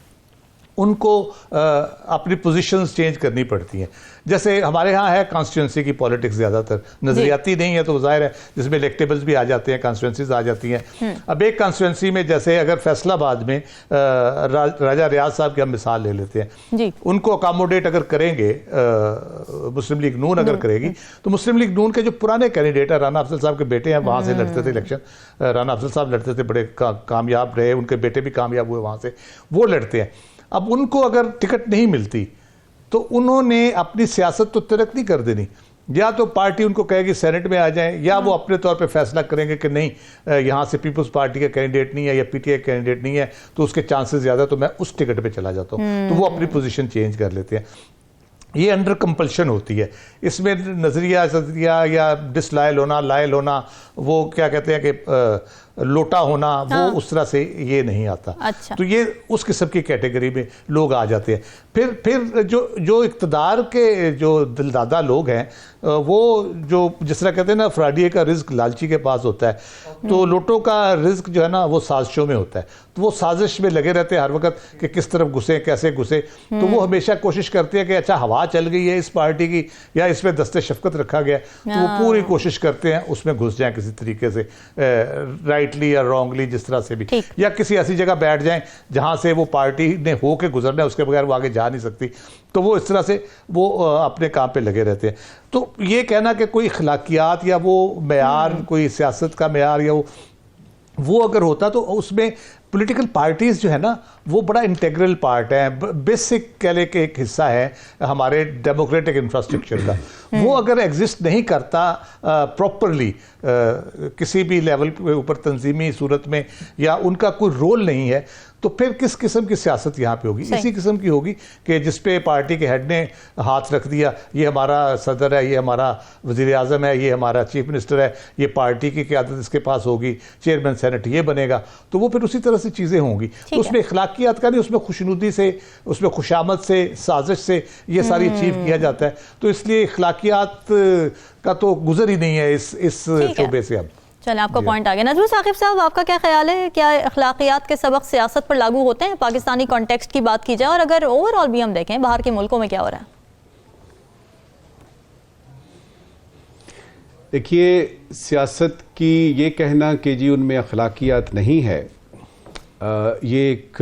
C: उनको अपनी पोजीशंस चेंज करनी पड़ती हैं। जैसे हमारे यहाँ है कॉन्स्टिट्यूंसी की पॉलिटिक्स, ज़्यादातर नज़रियाती नहीं है, तो ज़ाहिर है जिसमें इलेक्टेबल्स भी आ जाते हैं, कॉन्स्टिट्यूंसीज आ जाती हैं। अब एक कॉन्स्टिट्यूंसी में जैसे अगर फैसलाबाद में राजा रियाज साहब की हम मिसाल ले लेते हैं
A: जी।
C: उनको अकामोडेट अगर करेंगे मुस्लिम लीग नून अगर करेगी, तो मुस्लिम लीग नून के जो पुराने कैंडिडेट हैं, राना अफजल साहब के बेटे हैं, वहाँ से लड़ते थे इलेक्शन, राना अफजल साहब लड़ते थे, बड़े कामयाब रहे, उनके बेटे भी कामयाब हुए वहाँ से, वो लड़ते हैं। अब उनको अगर टिकट नहीं मिलती तो उन्होंने अपनी सियासत तो तर्क नहीं कर देनी, या तो पार्टी उनको कहेगी सेनेट में आ जाएं, या वो अपने तौर पे फैसला करेंगे कि नहीं यहाँ से पीपल्स पार्टी का कैंडिडेट नहीं है या पीटीआई कैंडिडेट नहीं है तो उसके चांसेस ज़्यादा, तो मैं उस टिकट पे चला जाता हूँ। तो वो अपनी पोजीशन चेंज कर लेते हैं। ये अंडर कंपल्शन होती है, इसमें नज़रिया या डिसलायल होना, लायल होना, वो क्या कहते हैं कि लोटा होना, वो उस तरह से ये नहीं आता।
A: अच्छा।
C: तो ये उस किस्म की कैटेगरी में लोग आ जाते हैं। फिर जो इक़्तिदार के जो दिलदादा लोग हैं, वो जो जिस तरह कहते हैं ना, फ्राडिये का रिज्क लालची के पास होता है, तो लोटों का रिज्क जो है ना वो साजिशों में होता है। तो वो साजिश में लगे रहते हैं हर वक्त कि किस तरफ घुसे, कैसे घुसे। तो वो हमेशा कोशिश करते हैं कि अच्छा हवा चल गई है इस पार्टी की, या इसमें दस्ते शफकत रखा गया, तो वो पूरी कोशिश करते हैं उसमें घुस जाएं किसी तरीके से, राइटली या रॉन्गली, जिस तरह से भी, या किसी ऐसी जगह बैठ जाएं जहां से वो पार्टी ने होके गुजरना है, उसके बगैर वो आगे जा नहीं सकती। तो वो इस तरह से वो अपने काम पे लगे रहते हैं। तो ये कहना कि कोई अखलाकियात या वो मेयार, कोई सियासत का मेयार या वो अगर होता, तो उसमें पॉलिटिकल पार्टीज जो है ना वो बड़ा इंटेग्रल पार्ट है, बेसिक कह ले के एक हिस्सा है हमारे डेमोक्रेटिक इंफ्रास्ट्रक्चर का। वो अगर एग्जिस्ट नहीं करता प्रॉपरली किसी भी लेवल के ऊपर तंजीमी सूरत में, या उनका कोई रोल नहीं है, तो फिर किस किस्म की सियासत यहाँ पे होगी? इसी किस्म की होगी कि जिस पे पार्टी के हेड ने हाथ रख दिया, ये हमारा सदर है, ये हमारा वज़ीर आज़म है, ये हमारा चीफ मिनिस्टर है, ये पार्टी की क़यादत इसके पास होगी, चेयरमैन सेनेट ये बनेगा, तो वो फिर उसी तरह से चीज़ें होंगी। तो उसमें इखलाकियात का नहीं, उसमें खुशनुदी से, उसमें खुशामद से, साजिश से ये सारी अचीव किया जाता है। तो इसलिए इखलाकियात का तो गुजर ही नहीं है इस शोबे से। अब
A: चलिए, आपका पॉइंट आ गया। नजमुल साकिब साहब, आपका क्या ख्याल है, क्या अखलाकियात के सबक सियासत पर लागू होते हैं? पाकिस्तानी कॉन्टेक्स्ट की बात की जाए, और अगर ओवरऑल भी हम देखें बाहर के मुल्कों में क्या हो रहा है?
B: देखिए, सियासत की ये कहना कि जी उनमें अखलाकियात नहीं है, ये एक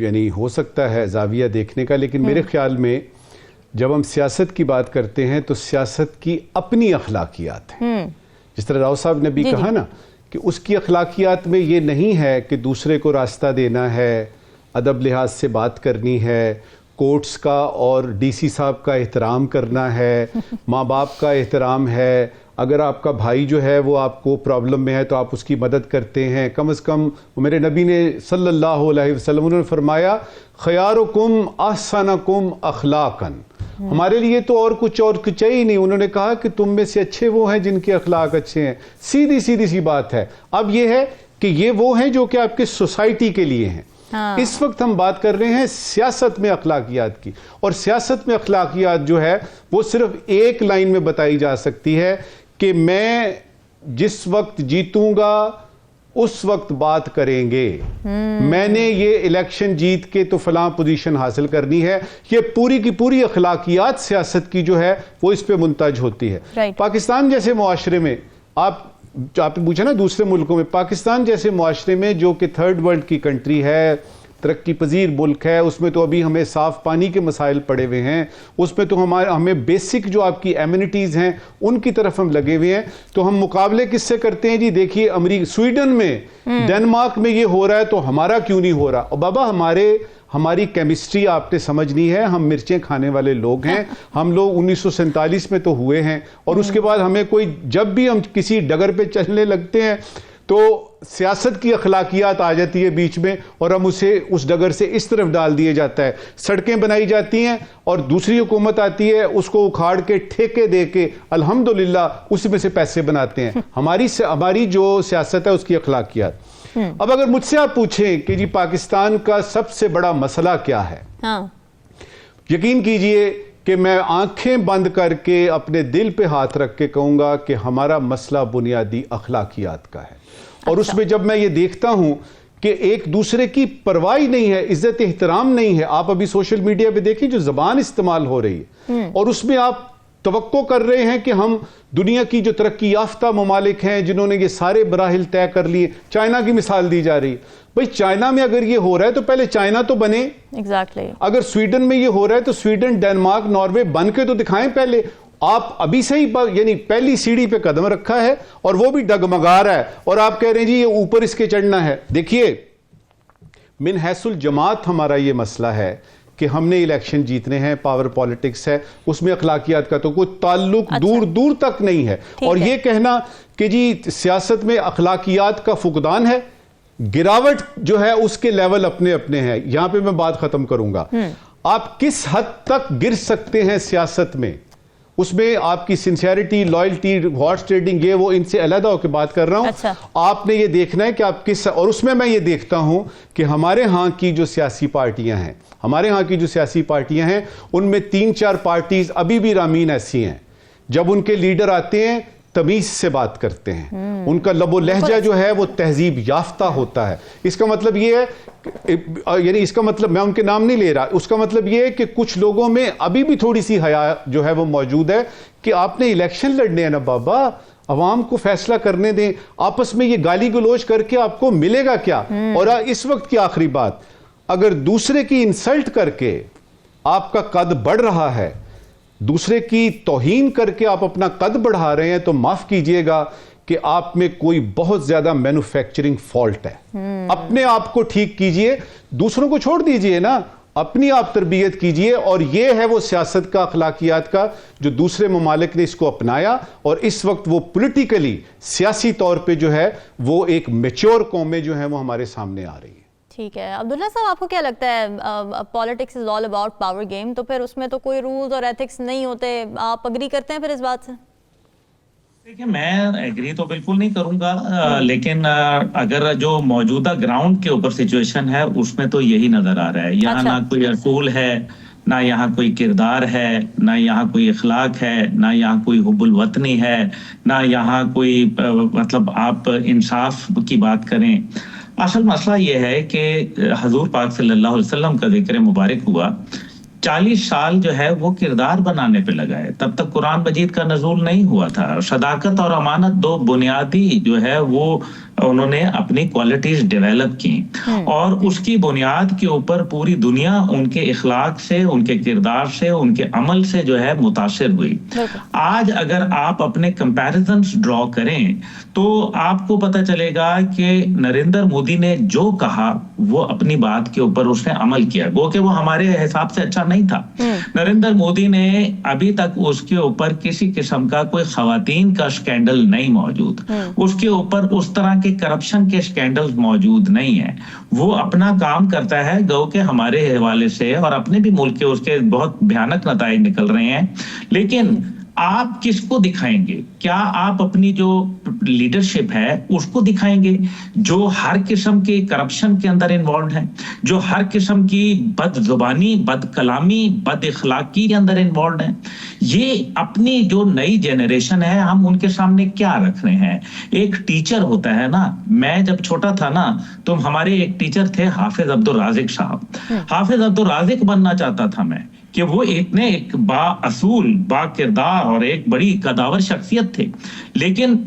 B: यानी हो सकता है जाविया देखने का, लेकिन मेरे ख्याल में जब हम सियासत की बात करते हैं तो सियासत की अपनी अखलाकियात है। जिस तरह राव साहब ने भी कहा ना कि उसकी अखलाकियात में ये नहीं है कि दूसरे को रास्ता देना है, अदब लिहाज से बात करनी है, कोर्ट्स का और डीसी साहब का एहतराम करना है, माँ बाप का एहतराम है, अगर आपका भाई जो है वो आपको प्रॉब्लम में है तो आप उसकी मदद करते हैं। कम से कम मेरे नबी ने सल्लल्लाहु अलैहि वसल्लम उन्होंने फरमाया, खयारुकुम अहसनुकुम अखलाकन, हमारे लिए तो और कुछ चाहिए नहीं। उन्होंने कहा कि तुम में से अच्छे वो हैं जिनके अखलाक अच्छे हैं। सीधी सी बात है। अब ये है कि ये वो हैं जो कि आपके सोसाइटी के लिए हैं। हाँ। इस वक्त हम बात कर रहे हैं सियासत में अखलाकियात की, और सियासत में अखलाकियात जो है वो सिर्फ एक लाइन में बताई जा सकती है कि मैं जिस वक्त जीतूंगा उस वक्त बात करेंगे, मैंने ये इलेक्शन जीत के तो फलां पोजीशन हासिल करनी है। ये पूरी की पूरी अखलाकियात सियासत की जो है वो इस पे मुंतज होती है। पाकिस्तान जैसे मुआशरे में आपने पूछा ना दूसरे मुल्कों में, पाकिस्तान जैसे मुआशरे में जो कि थर्ड वर्ल्ड की कंट्री है, तरक्की पजीर मुल्क है, उसमें तो अभी हमें साफ पानी के मसाइल पड़े हुए हैं, उसमें तो हमें बेसिक जो आपकी एमिनिटीज़ हैं उनकी तरफ हम लगे हुए हैं। तो हम मुकाबले किससे करते हैं जी? देखिए, अमेरिका, स्वीडन में, डेनमार्क में ये हो रहा है तो हमारा क्यों नहीं हो रहा? और बाबा हमारी केमिस्ट्री आपने समझनी है। हम मिर्चें खाने वाले लोग हैं। हम लोग 1947 में तो हुए हैं और उसके बाद हमें कोई, जब भी हम किसी डगर पे चलने लगते हैं तो सियासत की अखलाकियात आ जाती है बीच में और हम उसे उस डगर से इस तरफ डाल दिया जाता है। सड़कें बनाई जाती हैं और दूसरी हुकूमत आती है, उसको उखाड़ के ठेके दे के अल्हम्दुलिल्लाह उसी में से पैसे बनाते हैं। हमारी जो सियासत है उसकी अखलाकियात। अब अगर मुझसे आप पूछें कि जी पाकिस्तान का सबसे बड़ा मसला क्या है,
A: हाँ।
B: यकीन कीजिए कि मैं आंखें बंद करके अपने दिल पे हाथ रख के कहूंगा कि हमारा मसला बुनियादी अखलाकियात का है। और उसमें जब मैं ये देखता हूं कि एक दूसरे की परवाह नहीं है, इज्जत एहतराम नहीं है। आप अभी सोशल मीडिया पे देखिए जो जबान इस्तेमाल हो रही है और उसमें आप तवक्को कर रहे हैं कि हम दुनिया की जो तरक्की याफ्ता ममालिक हैं जिन्होंने ये सारे बराहिल तय कर लिए, चाइना की मिसाल दी जा रही है। भाई चाइना में अगर ये हो रहा है तो पहले चाइना तो बने।
A: एग्जैक्टली।
B: अगर स्वीडन में ये हो रहा है तो स्वीडन, डेनमार्क, नॉर्वे बन के तो दिखाएं पहले। आप अभी से ही यानी पहली सीढ़ी पे कदम रखा है और वो भी डगमगा रहा है और आप कह रहे हैं जी ये ऊपर इसके चढ़ना है। देखिए मिन हैसुल जमात हमारा ये मसला है कि हमने इलेक्शन जीतने हैं, पावर पॉलिटिक्स है, उसमें अखलाकियात का तो कोई ताल्लुक दूर दूर तक नहीं है। और ये कहना कि जी सियासत में अखलाकियात का फुकदान है, गिरावट जो है उसके लेवल अपने अपने हैं। यहां पे मैं बात खत्म करूंगा। आप किस हद तक गिर सकते हैं सियासत में, उसमें आपकी सिंसियरिटी, लॉयल्टी, हॉर्स ट्रेडिंग, ये वो इनसे अलग होकर बात कर रहा हूं।
A: अच्छा।
B: आपने ये देखना है कि आप किस, और उसमें मैं ये देखता हूं कि हमारे यहां की जो सियासी पार्टियां हैं उनमें 3-4 पार्टीज अभी भी रामीन ऐसी हैं, जब उनके लीडर आते हैं तमीज से बात करते हैं, उनका लबो लहजा जो है वो तहजीब याफ्ता होता है। इसका मतलब ये है, यानी इसका मतलब मैं उनके नाम नहीं ले रहा, उसका मतलब ये है कि कुछ लोगों में अभी भी थोड़ी सी हया जो है वो मौजूद है कि आपने इलेक्शन लड़ने हैं ना बाबा, अवाम को फैसला करने दें। आपस में ये गाली गलोच करके आपको मिलेगा क्या? और इस वक्त की आखिरी बात, अगर दूसरे की इंसल्ट करके आपका कद बढ़ रहा है, दूसरे की तौहीन करके आप अपना कद बढ़ा रहे हैं, तो माफ कीजिएगा कि आप में कोई बहुत ज्यादा मैन्युफैक्चरिंग फॉल्ट है। अपने आप को ठीक कीजिए, दूसरों को छोड़ दीजिए ना, अपनी आप तरबियत कीजिए। और यह है वो सियासत का, अखलाकियात का, जो दूसरे ममालिक ने इसको अपनाया और इस वक्त वो पॉलिटिकली, सियासी तौर पे जो है वो एक मैच्योर कौमें जो है वो हमारे सामने आ रही है।
A: ठीक है अब्दुल्ला साहब, आपको क्या लगता है politics is all about power game, तो फिर उसमें तो कोई रूल्स और एथिक्स नहीं होते, आप अग्री करते हैं फिर इस बात से?
D: देखिए मैं एग्री तो बिल्कुल नहीं करूंगा, लेकिन अगर जो मौजूदा ग्राउंड के ऊपर सिचुएशन है उसमें तो यही नजर आ रहा है। यहाँ
A: अच्छा।
D: ना कोई असूल है, ना यहाँ कोई किरदार है, ना यहाँ कोई इखलाक है, ना यहाँ कोई हुब्बुल वतनी है, ना यहाँ कोई मतलब आप इंसाफ की बात करें। असल मसला यह है कि हजूर पाक सल्लल्लाहु अलैहि वसल्लम का जिक्र मुबारक हुआ, 40 साल जो है वो किरदार बनाने पे लगा है, तब तक कुरान मजीद का नज़ूल नहीं हुआ था। सदाकत और अमानत 2 बुनियादी जो है वो उन्होंने अपनी क्वालिटीज डेवलप की और उसकी बुनियाद के ऊपर पूरी दुनिया उनके इखलाक से, उनके किरदार से, उनके अमल से जो है मुतासिर हुई। आज अगर आप अपने कंपैरिजन्स ड्रॉ करें तो आपको पता चलेगा कि नरेंद्र मोदी ने जो कहा वो अपनी बात के ऊपर उसने अमल किया, वो कि वो हमारे हिसाब से अच्छा नहीं था। नरेंद्र मोदी ने अभी तक उसके ऊपर किसी किस्म का कोई खवातीन का स्कैंडल नहीं मौजूद, उसके ऊपर उस तरह के करप्शन के स्कैंडल्स मौजूद नहीं है। वो अपना काम करता है, गो के हमारे हवाले से और अपने भी मुल्क के उसके बहुत भयानक नताइज निकल रहे हैं। लेकिन आप किसको दिखाएंगे? क्या आप अपनी जो लीडरशिप है उसको दिखाएंगे जो हर किस्म के करप्शन के अंदर इन्वॉल्व है, जो हर किस्म की बदजुबानी, बदकलामी, बद इखलाकी के अंदर इन्वॉल्व है? ये अपनी जो नई जनरेशन है हम उनके सामने क्या रख रहे हैं? एक टीचर होता है ना, मैं जब छोटा था ना तो हमारे एक टीचर थे हाफिज अब्दुल राजिक साहब। हाफिज अब्दुल राजिक बनना चाहता था मैं कि वो इतने एक बाअसूल, बाकिरदार और एक बड़ी कदावर शख्सियत थे। लेकिन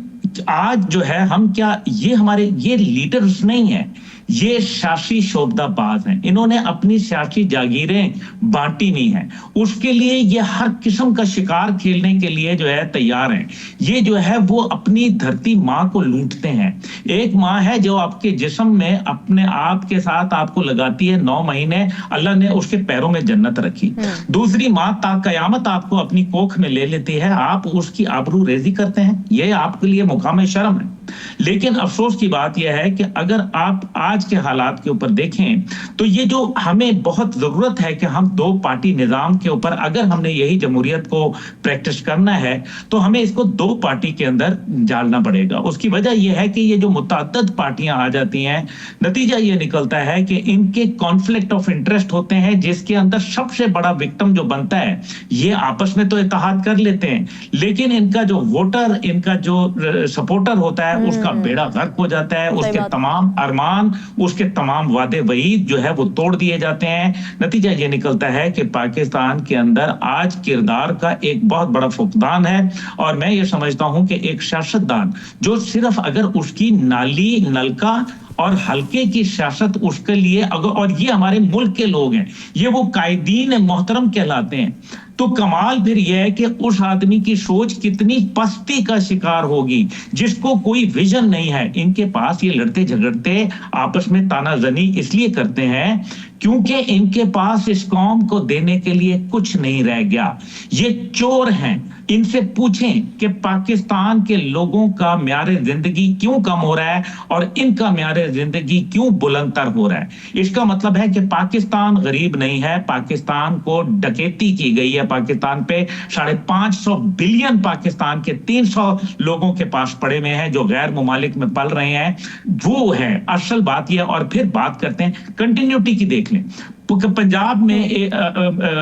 D: आज जो है हम क्या, ये हमारे ये लीडर्स नहीं है, ये सियासी शोबदाबाज हैं, इन्होंने अपनी सियासी जागीरें बांटी नहीं है, उसके लिए ये हर किस्म का शिकार खेलने के लिए जो है तैयार हैं। ये जो है वो अपनी धरती माँ को लूटते हैं। एक माँ है जो आपके जिस्म में अपने आप के साथ आपको लगाती है 9 महीने, अल्लाह ने उसके पैरों में जन्नत रखी। दूसरी माँ ता कयामत आपको अपनी कोख में ले लेती है, आप उसकी आबरू रेजी करते हैं, ये आपके लिए मुकाम शर्म है। लेकिन अफसोस की बात यह है कि अगर आप आज के हालात के ऊपर देखें तो ये जो हमें बहुत जरूरत है कि हम 2 पार्टी निजाम के ऊपर, अगर हमने यही जमहूरियत को प्रैक्टिस करना है तो हमें इसको 2 पार्टी के अंदर डालना पड़ेगा। उसकी वजह यह है कि ये जो मुतअद्दिद पार्टियां आ जाती हैं, नतीजा ये निकलता है कि इनके कॉन्फ्लिक्ट ऑफ इंटरेस्ट होते हैं, जिसके अंदर सबसे बड़ा विक्टिम जो बनता है, ये आपस में तो इत्तेहाद कर लेते हैं लेकिन इनका जो वोटर, इनका जो सपोर्टर होता है उसका बेड़ा गर्क हो जाता है, उसके तमाम अरमान, उसके तमाम वादे वईद जो है वो तोड़ दिए जाते हैं। नतीजा ये निकलता है कि पाकिस्तान के अंदर आज किरदार का एक बहुत बड़ा फुकदान है। और मैं ये समझता हूं कि एक सियासतदान जो सिर्फ अगर उसकी नाली, नलका और हल्के की सियासत उसके लिए अगर, और ये हमारे मुल्क के लोग हैं, ये वो कायदीन मोहतरम कहलाते हैं, तो कमाल फिर यह है कि उस आदमी की सोच कितनी पस्ती का शिकार होगी जिसको कोई विजन नहीं है। इनके पास ये लड़ते झगड़ते आपस में तानाजनी इसलिए करते हैं क्योंकि इनके पास इस कौम को देने के लिए कुछ नहीं रह गया। ये चोर हैं, इनसे पूछें कि पाकिस्तान के लोगों का म्यार जिंदगी क्यों कम हो रहा है और इनका म्यार जिंदगी क्यों बुलंदतर हो रहा है। इसका मतलब है कि पाकिस्तान गरीब नहीं है, पाकिस्तान को डकैती की गई है। पाकिस्तान पे 550 बिलियन पाकिस्तान के 300 लोगों के पास पड़े हुए हैं जो गैर मुमालिक में पल रहे हैं, वो है असल बात यह। और फिर बात करते हैं कंटिन्यूटी की, देख लें पंजाब में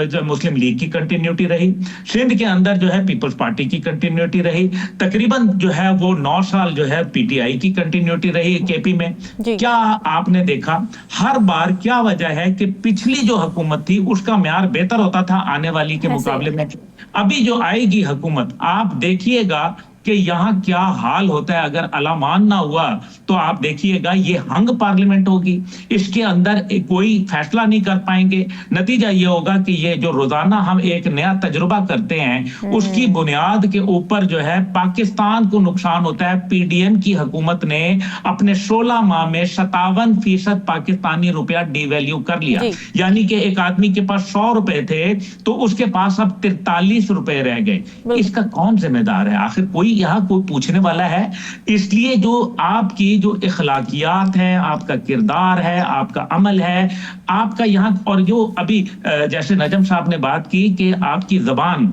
D: जो मुस्लिम लीग की कंटिन्यूटी रही, सिंध के अंदर जो है पीपल्स पार्टी की कंटिन्यूटी रही, तकरीबन जो है वो 9 साल जो है पीटीआई की कंटिन्यूटी रही केपी में। क्या आपने देखा हर बार क्या वजह है कि पिछली जो हुकूमत थी उसका म्यार बेहतर होता था आने वाली के मुकाबले में। अभी जो आएगी हुकूमत, आप देखिएगा कि यहाँ क्या हाल होता है। अगर अलामान ना हुआ तो आप देखिएगा ये हंग पार्लियामेंट होगी, इसके अंदर कोई फैसला नहीं कर पाएंगे। नतीजा ये होगा कि ये जो रोजाना हम एक नया तजुर्बा करते हैं उसकी बुनियाद के ऊपर जो है पाकिस्तान को नुकसान होता है। पीडीएम की हुकूमत ने अपने 16 माह में 57% पाकिस्तानी रुपया डिवैल्यू कर लिया, यानी कि एक आदमी के पास 100 रुपए थे तो उसके पास अब 43 रुपए रह गए। इसका कौन जिम्मेदार है? आखिर कोई यहाँ कोई पूछने वाला है? इसलिए जो आपकी जो इखलाकियात है, आपका किरदार है, आपका अमल है, आपका यहाँ, और जो अभी जैसे नजम साहब ने बात की कि आपकी जबान,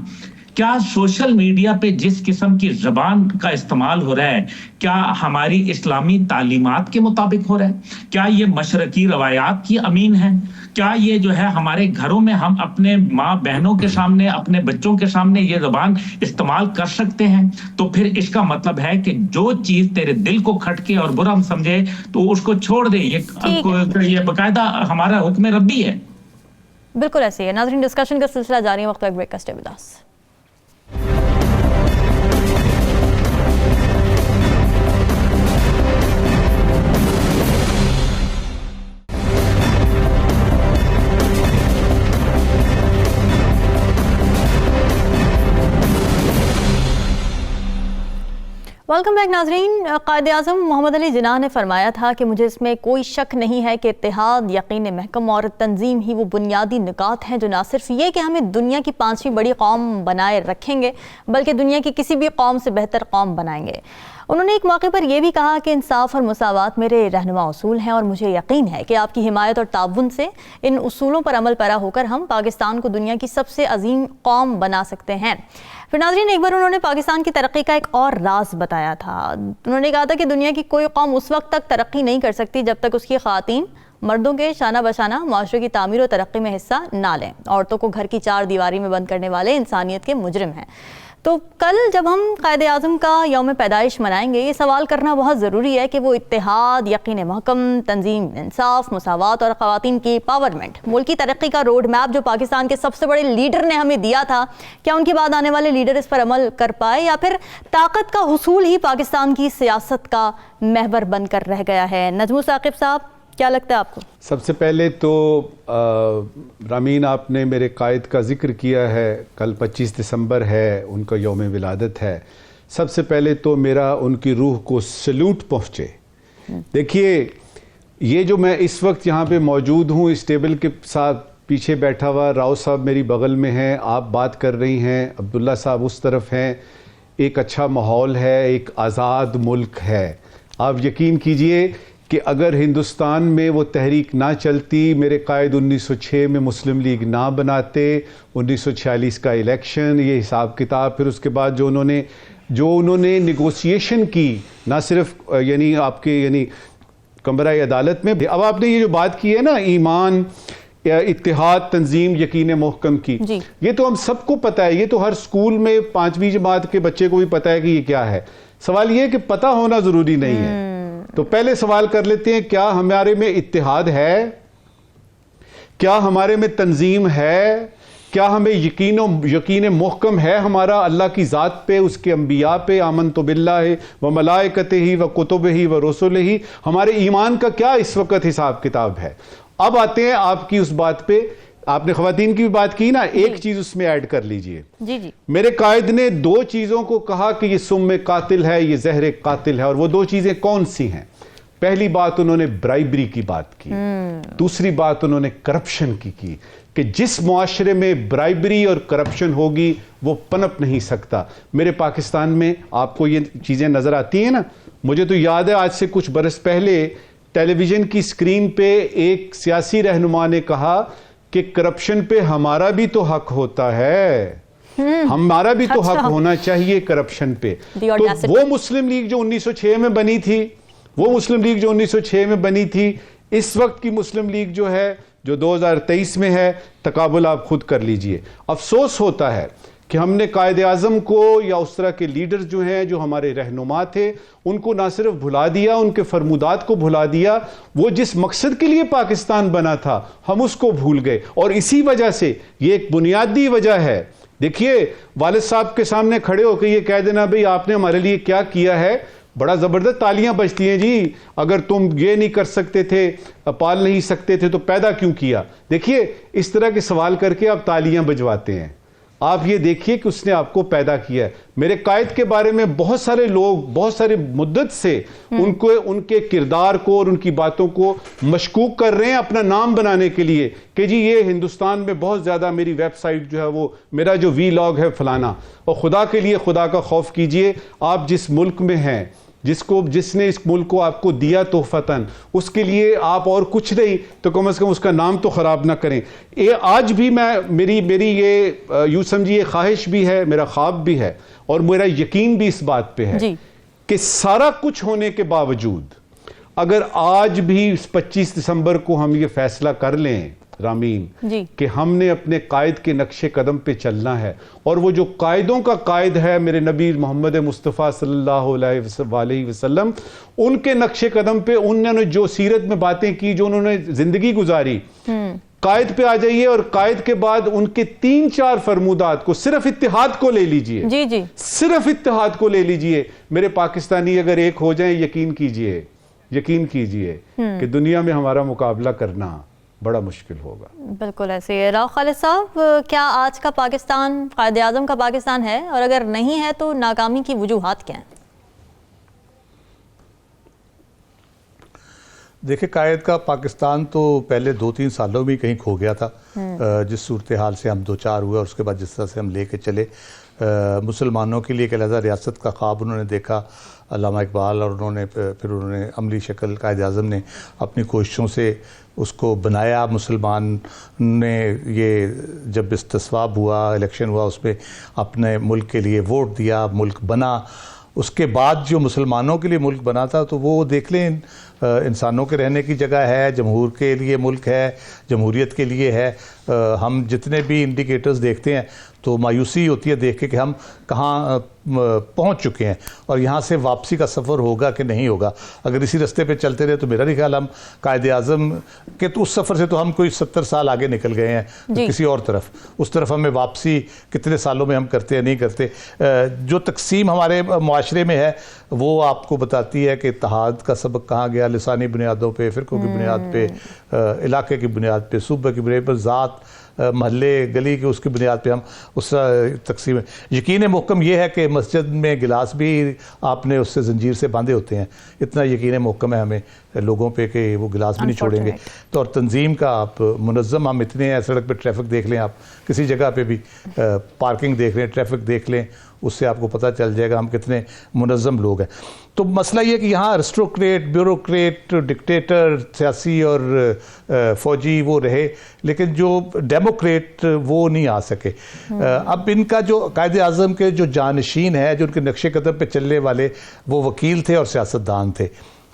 D: क्या सोशल मीडिया पे जिस किस्म की जबान का इस्तेमाल हो रहा है, क्या हमारी इस्लामी तालीमात के मुताबिक हो रहा है? क्या ये मशरकी रवायात की अमीन है? क्या ये जो है हमारे घरों में हम अपने माँ बहनों के सामने, अपने बच्चों के सामने ये जबान इस्तेमाल कर सकते हैं? तो फिर इसका मतलब है कि जो चीज तेरे दिल को खटके और बुरा हम समझे तो उसको छोड़ दे। ये बाकायदा हमारा हुक्म रब्बी है।
A: बिल्कुल ऐसे है। नाज़रीन, डिस्कशन का सिलसिला जारी है, वक्त एक ब्रेक का, stay with us. Welcome back नाजरीन। कायद-ए-आज़म मोहम्मद अली जिन्ना ने फरमाया था कि मुझे इसमें कोई शक नहीं है कि इत्तेहाद, यकीन महकम और तंजीम ही वो बुनियादी निकात हैं जो ना सिर्फ ये कि हमें दुनिया की 5वीं बड़ी कौम बनाए रखेंगे बल्कि दुनिया की किसी भी कौम से बेहतर कौम बनाएंगे। उन्होंने एक मौके पर यह भी कहा कि इंसाफ और मुसावात मेरे रहनुमा उसूल हैं और मुझे यकीन है कि आपकी हिमायत और ताउन से इन उसूलों पर अमल पैरा होकर हम पाकिस्तान को दुनिया की सबसे अजीम कौम बना सकते हैं। फिर नाज़रीन, एक बार उन्होंने पाकिस्तान की तरक्की का एक और राज बताया था। उन्होंने कहा था कि दुनिया की कोई कौम उस वक्त तक तरक्की नहीं कर सकती जब तक उसकी ख़वातीन मर्दों के शाना बशाना माशरे की तामीर और तरक्की में हिस्सा ना लें। औरतों को घर की 4 दीवारी में बंद करने वाले इंसानियत के मुजरिम हैं। तो कल जब हम कायद-ए-आज़म का यौम पैदाइश मनाएंगे, ये सवाल करना बहुत ज़रूरी है कि वो इत्तेहाद, यकीन महकम, तंजीम, इंसाफ, मुसावात और ख़वातीन की पावरमेंट, मुल्क की तरक्की का रोड मैप जो पाकिस्तान के सबसे बड़े लीडर ने हमें दिया था, क्या उनके बाद आने वाले लीडर इस पर अमल कर पाए या फिर ताकत का हुसूल ही पाकिस्तान की सियासत का महवर बनकर रह गया है? नजमू साकिब साहब, क्या लगता है आपको?
B: सबसे पहले तो रामीन, आपने मेरे कायद का जिक्र किया है, कल 25 दिसंबर है, उनका यौम विलादत है। सबसे पहले तो मेरा उनकी रूह को सल्यूट पहुँचे। देखिए, ये जो मैं इस वक्त यहाँ पे मौजूद हूँ, इस टेबल के साथ पीछे बैठा हुआ राव साहब मेरी बगल में हैं, आप बात कर रही हैं, अब्दुल्ला साहब उस तरफ हैं, एक अच्छा माहौल है, एक आज़ाद मुल्क है। आप यकीन कीजिए कि अगर हिंदुस्तान में वो तहरीक ना चलती, मेरे कायद 1906 में मुस्लिम लीग ना बनाते, 1946 का इलेक्शन, ये हिसाब किताब, फिर उसके बाद जो उन्होंने निगोशिएशन की, ना सिर्फ यानी आपके यानी कमरा अदालत में, अब आपने ये जो बात की है ना, ईमान, इत्तेहाद, तंजीम, यकीन महकम की, ये तो हम सबको पता है, ये तो हर स्कूल में 5वीं जमात के बच्चे को भी पता है कि ये क्या है। सवाल ये है कि पता होना जरूरी नहीं है। तो पहले सवाल कर लेते हैं, क्या हमारे में इत्तेहाद है? क्या हमारे में तंजीम है? क्या हमें यकीन महकम है हमारा अल्लाह की ज़ात पे, उसके अंबिया पे, आमनतु बिल्लाहि व मलाइकतिही व कुतुबिही व रुसुलिही? हमारे ईमान का क्या इस वक्त हिसाब किताब है? अब आते हैं आपकी उस बात पे, आपने ख्वातीन की भी बात की ना, एक चीज उसमें ऐड कर लीजिए।
A: जी।
B: मेरे कायद ने 2 चीजों को कहा कि ये सुम कातिल है, ये जहर कातिल है, और वो 2 चीजें कौन सी हैं? पहली बात उन्होंने ब्राइबरी की बात की, दूसरी बात उन्होंने करप्शन की कि जिस मुआशरे में ब्राइबरी और करप्शन होगी वो पनप नहीं सकता। मेरे पाकिस्तान में आपको ये चीजें नजर आती हैं ना, मुझे तो याद है आज से कुछ बरस पहले टेलीविजन की स्क्रीन पे एक सियासी रहनुमा ने कहा कि करप्शन पे हमारा भी तो हक होता है, हमारा भी तो हक होना चाहिए करप्शन पे। तो वो मुस्लिम लीग जो 1906 में बनी थी, वो मुस्लिम लीग जो 1906 में बनी थी, इस वक्त की मुस्लिम लीग जो है, जो 2023 में है, तकाबुल आप खुद कर लीजिए। अफसोस होता है कि हमने कायद आज़म को या उस तरह के लीडर्स जो हैं, जो हमारे रहनुमा थे, उनको ना सिर्फ भुला दिया, उनके फरमुदात को भुला दिया। वो जिस मकसद के लिए पाकिस्तान बना था, हम उसको भूल गए, और इसी वजह से ये एक बुनियादी वजह है। देखिए, वालिद साहब के सामने खड़े होकर ये कह देना भाई आपने हमारे लिए क्या किया है, बड़ा जबरदस्त तालियां बजती हैं जी। अगर तुम ये नहीं कर सकते थे, पाल नहीं सकते थे, तो पैदा क्यों किया? देखिए, इस तरह के सवाल करके आप तालियां बजवाते हैं। आप ये देखिए कि उसने आपको पैदा किया है। मेरे कायद के बारे में बहुत सारे लोग बहुत सारे मुद्दत से उनको, उनके किरदार को और उनकी बातों को मशकूक कर रहे हैं अपना नाम बनाने के लिए कि जी ये हिंदुस्तान में बहुत ज़्यादा, मेरी वेबसाइट जो है वो, मेरा जो वीलॉग है फलाना। और खुदा के लिए खुदा का खौफ कीजिए, आप जिस मुल्क में हैं, जिसने इस मुल्क को आपको दिया तोहफतन, उसके लिए आप और कुछ नहीं तो कम से कम उसका नाम तो खराब ना करें। ये आज भी मेरी ये यूं समझिए ख्वाहिश भी है, मेरा ख्वाब भी है, और मेरा यकीन भी इस बात पे है कि सारा कुछ होने के बावजूद अगर आज भी इस 25 दिसंबर को हम ये फैसला कर लें रामीन कि हमने अपने कायद के नक्शे कदम पे चलना है, और वो जो कायदों का कायद है मेरे नबी मोहम्मद मुस्तफ़ा सल्लल्लाहु अलैहि वसल्लम, उनके नक्शे कदम पे उन्होंने जो सीरत में बातें की, जो उन्होंने जिंदगी गुजारी, कायद पे आ जाइए और कायद के बाद उनके 3-4 फरमुदात को, सिर्फ इत्तेहाद को ले लीजिए, सिर्फ इत्तेहाद को ले लीजिए। मेरे पाकिस्तानी अगर एक हो जाएं, यकीन कीजिए कि दुनिया में हमारा मुकाबला करना बड़ा मुश्किल होगा।
A: बिल्कुल ऐसे। राव खालिद साहब, क्या आज का पाकिस्तान कायद आज़म का पाकिस्तान है, और अगर नहीं है तो नाकामी की वजूहात क्या हैं?
C: देखिए, कायद का पाकिस्तान तो पहले 2-3 सालों में कहीं खो गया था। जिस सूरत हाल से हम 2-4 हुए और उसके बाद जिस तरह से हम लेके चले, मुसलमानों के लिए एक अलग रियासत का ख्वाब उन्होंने देखा, अल्लामा इकबाल, और फिर उन्होंने अमली शक्ल कायद आज़म ने अपनी कोशिशों से उसको बनाया। मुसलमान ने ये जब इस्तिस्वाब हुआ, इलेक्शन हुआ, उसमें अपने मुल्क के लिए वोट दिया, मुल्क बना। उसके बाद जो मुसलमानों के लिए मुल्क बना था, तो वो देख लें, इंसानों के रहने की जगह है, जमहूर के लिए मुल्क है, जमहूरियत के लिए है। हम जितने भी इंडिकेटर्स देखते हैं तो मायूसी होती है देख के कि हम कहाँ पहुँच चुके हैं, और यहाँ से वापसी का सफ़र होगा कि नहीं होगा। अगर इसी रास्ते पे चलते रहे तो मेरा नहीं ख्याल हम कायद आज़म के तो उस सफ़र से तो हम कोई 70 साल आगे निकल गए हैं, तो किसी और तरफ, उस तरफ हमें वापसी कितने सालों में हम करते हैं, नहीं करते। जो तकसीम हमारे मुआशरे में है, वो आपको बताती है कि इत्तेहाद का सबक कहाँ गया, लिसानी बुनियादों पे, फ़िरक़ों की बुनियाद पे, इलाके की बुनियाद पे, सूबे की बुनियाद पर, ज़ात, महल्ले, गली की उसकी बुनियाद पे हम उस तकसीम है। यकीन मुहकम ये है कि मस्जिद में गिलास भी आपने उससे जंजीर से बांधे होते हैं, इतना यकीन मुहकम है हमें लोगों पे कि वो गिलास भी नहीं छोड़ेंगे। तो और तंजीम का आप मुनज़्ज़म, हम इतने हैं, सड़क पे ट्रैफिक देख लें, आप किसी जगह पे भी पार्किंग देख लें, ट्रैफिक देख लें, उससे आपको पता चल जाएगा हम कितने मुनज़्ज़म लोग हैं। तो मसला ये कि यहाँ एरिस्टोक्रेट, ब्यूरोक्रेट, डिक्टेटर, सियासी और फौजी वो रहे, लेकिन जो डेमोक्रेट वो नहीं आ सके। अब इनका जो कायदे आज़म के जो जानशीन है, जो उनके नक्शे कदम पे चलने वाले, वो वकील थे और सियासतदान थे।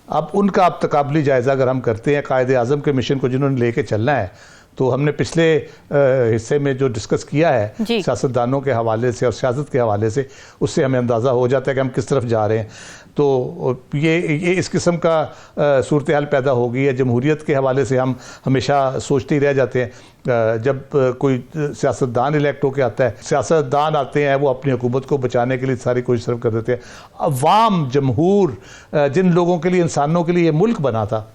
C: अब उनका अब तकाबली जायज़ा अगर हम करते हैं कायदे आज़म के मिशन को जिन्होंने लेके चलना है, तो हमने पिछले हिस्से में जो डिस्कस किया है सियासतदानों के हवाले से और सियासत के हवाले से, उससे हमें अंदाज़ा हो जाता है कि हम किस तरफ जा रहे हैं। तो ये इस किस्म का सूरत हाल पैदा हो गई है। जमहूरियत के हवाले से हम हमेशा सोचते ही रह जाते हैं। जब कोई सियासतदान इलेक्ट होकर आता है, सियासतदान आते हैं, वो अपनी हुकूमत को बचाने के लिए सारी कोशिश सिर्फ कर देते हैं। अवाम, जमहूर, जिन लोगों के लिए, इंसानों के लिए ये मुल्क बना था,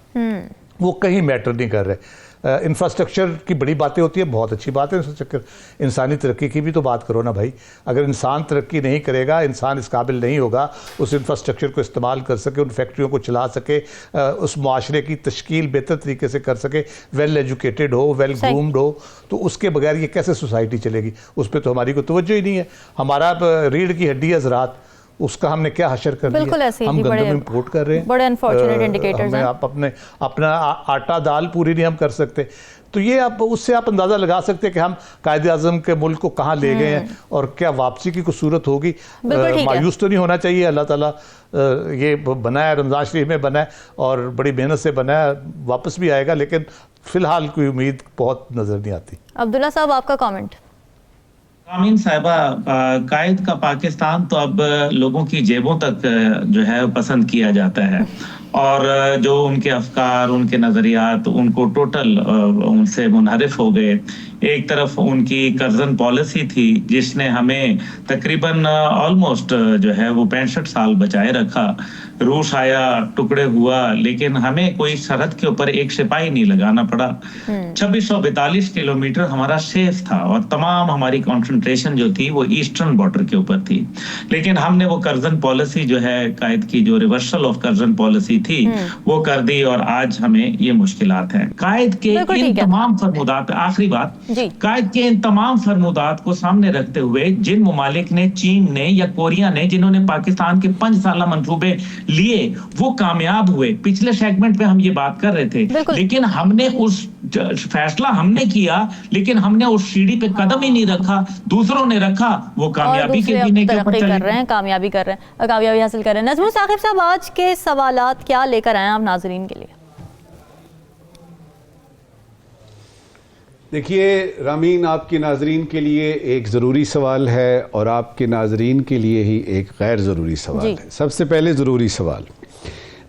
C: वो कहीं मैटर नहीं कर रहे। इंफ्रास्ट्रक्चर की बड़ी बातें होती है, बहुत अच्छी बात है इंफ्रास्ट्रक्चर, इंसानी तरक्की की भी तो बात करो ना भाई। अगर इंसान तरक्की नहीं करेगा, इंसान इस काबिल नहीं होगा उस इंफ्रास्ट्रक्चर को इस्तेमाल कर सके, उन फैक्ट्रियों को चला सके, उस माशरे की तश्कील बेहतर तरीके से कर सके, वेल एजुकेटेड हो, वेल ग्रूम्ड हो, तो उसके बगैर ये कैसे सोसाइटी चलेगी? उस पर तो हमारी कोई तवज्जो ही नहीं है। हमारा रीढ़ की हड्डी हज़रात, उसका हमने क्या हशर कर दिया? हम गंदम इंपोर्ट कर रहे हैं,
A: बड़े अनफॉर्चुनेट इंडिकेटर्स हैं।
C: आप अपना आटा दाल पूरी नहीं हम कर सकते। तो ये आप उससे आप अंदाज़ा लगा सकते हैं कि हम कायदे आज़म के मुल्क को कहाँ ले गए हैं और क्या वापसी की कोई सूरत होगी। मायूस तो नहीं होना चाहिए। अल्लाह ताला ये बनाया, रमज़ान शरीफ में बनाया और बड़ी मेहनत से बनाया, वापस भी आएगा, लेकिन फ़िलहाल कोई उम्मीद बहुत नज़र नहीं आती।
A: अब्दुल्ला साहब, आपका कॉमेंट।
D: आमीन साहिबा, कायद का पाकिस्तान तो अब लोगों की जेबों तक जो है पसंद किया जाता है, और जो उनके अफकार, उनके नज़रियात, उनको टोटल उनसे मुनहरिफ हो गए। एक तरफ उनकी कर्जन पॉलिसी थी जिसने हमें तकरीबन ऑलमोस्ट जो है वो 65 साल बचाए रखा। रूस आया, टुकड़े हुआ, लेकिन हमें कोई सरहद के ऊपर एक सिपाही नहीं लगाना पड़ा। 2642 किलोमीटर हमारा सेफ था और तमाम हमारी कंसंट्रेशन जो थी वो ईस्टर्न बॉर्डर के ऊपर थी। लेकिन हमने वो कर्जन पॉलिसी जो है कायद की, जो रिवर्सल ऑफ कर्जन पॉलिसी थी, वो कर दी और आज हमें ये मुश्किलात हैं। कायद के इन तमाम फरमुदात, आखिरी बात, कायद के इन तमाम फरमुदात को सामने रखते हुए जिन मुमालिक ने, चीन ने या कोरिया ने, जिन्होंने पाकिस्तान के 5 साला मंसूबे लिए, वो कामयाब हुए। पिछले सेगमेंट में हम ये बात कर रहे थे, लेकिन हमने उस फैसला हमने किया, लेकिन हमने उस सीढ़ी पे कदम ही नहीं रखा, दूसरों ने रखा, वो कामयाबी के जीने के ऊपर
A: कर रहे हैं, कामयाबी हासिल कर रहे हैं। नज़मुल साकिब साहब, आज के सवालात क्या लेकर आए हैं आप नाजरीन के लिए?
B: देखिए रामीन, आपके नाजरीन के लिए एक ज़रूरी सवाल है और आपके नाजरीन के लिए ही एक गैर ज़रूरी सवाल है। सबसे पहले ज़रूरी सवाल,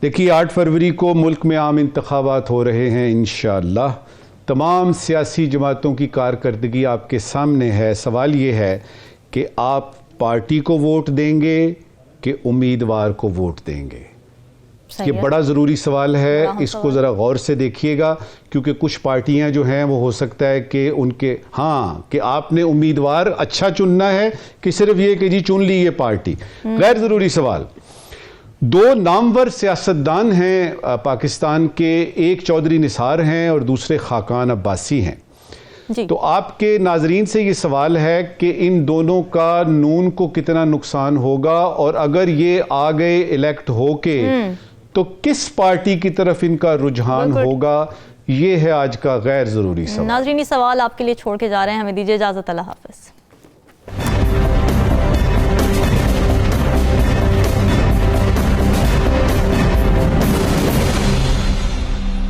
B: देखिए 8 फरवरी को मुल्क में आम इंतखाबात हो रहे हैं इंशाअल्लाह। तमाम सियासी जमातों की कारकर्दगी आपके सामने है। सवाल ये है कि आप पार्टी को वोट देंगे कि उम्मीदवार को वोट देंगे? ये बड़ा ज़रूरी सवाल है, इसको ज़रा गौर से देखिएगा, क्योंकि कुछ पार्टियां जो हैं वो हो सकता है कि उनके कि आपने उम्मीदवार अच्छा चुनना है कि सिर्फ ये कि जी चुन ली ये पार्टी। गैर ज़रूरी सवाल, 2 नामवर सियासतदान हैं पाकिस्तान के, एक चौधरी निसार हैं और दूसरे खाकान अब्बासी हैं। तो आपके नाजरीन से ये सवाल है कि इन दोनों का नून को कितना नुकसान होगा, और अगर ये आ गए इलेक्ट होके तो किस पार्टी की तरफ इनका रुझान होगा? ये है आज का गैर जरूरी सवाल।
A: नाजरीन, सवाल आपके लिए छोड़ के जा रहे हैं, हमें दीजिए इजाजत। अल्लाह हाफिज।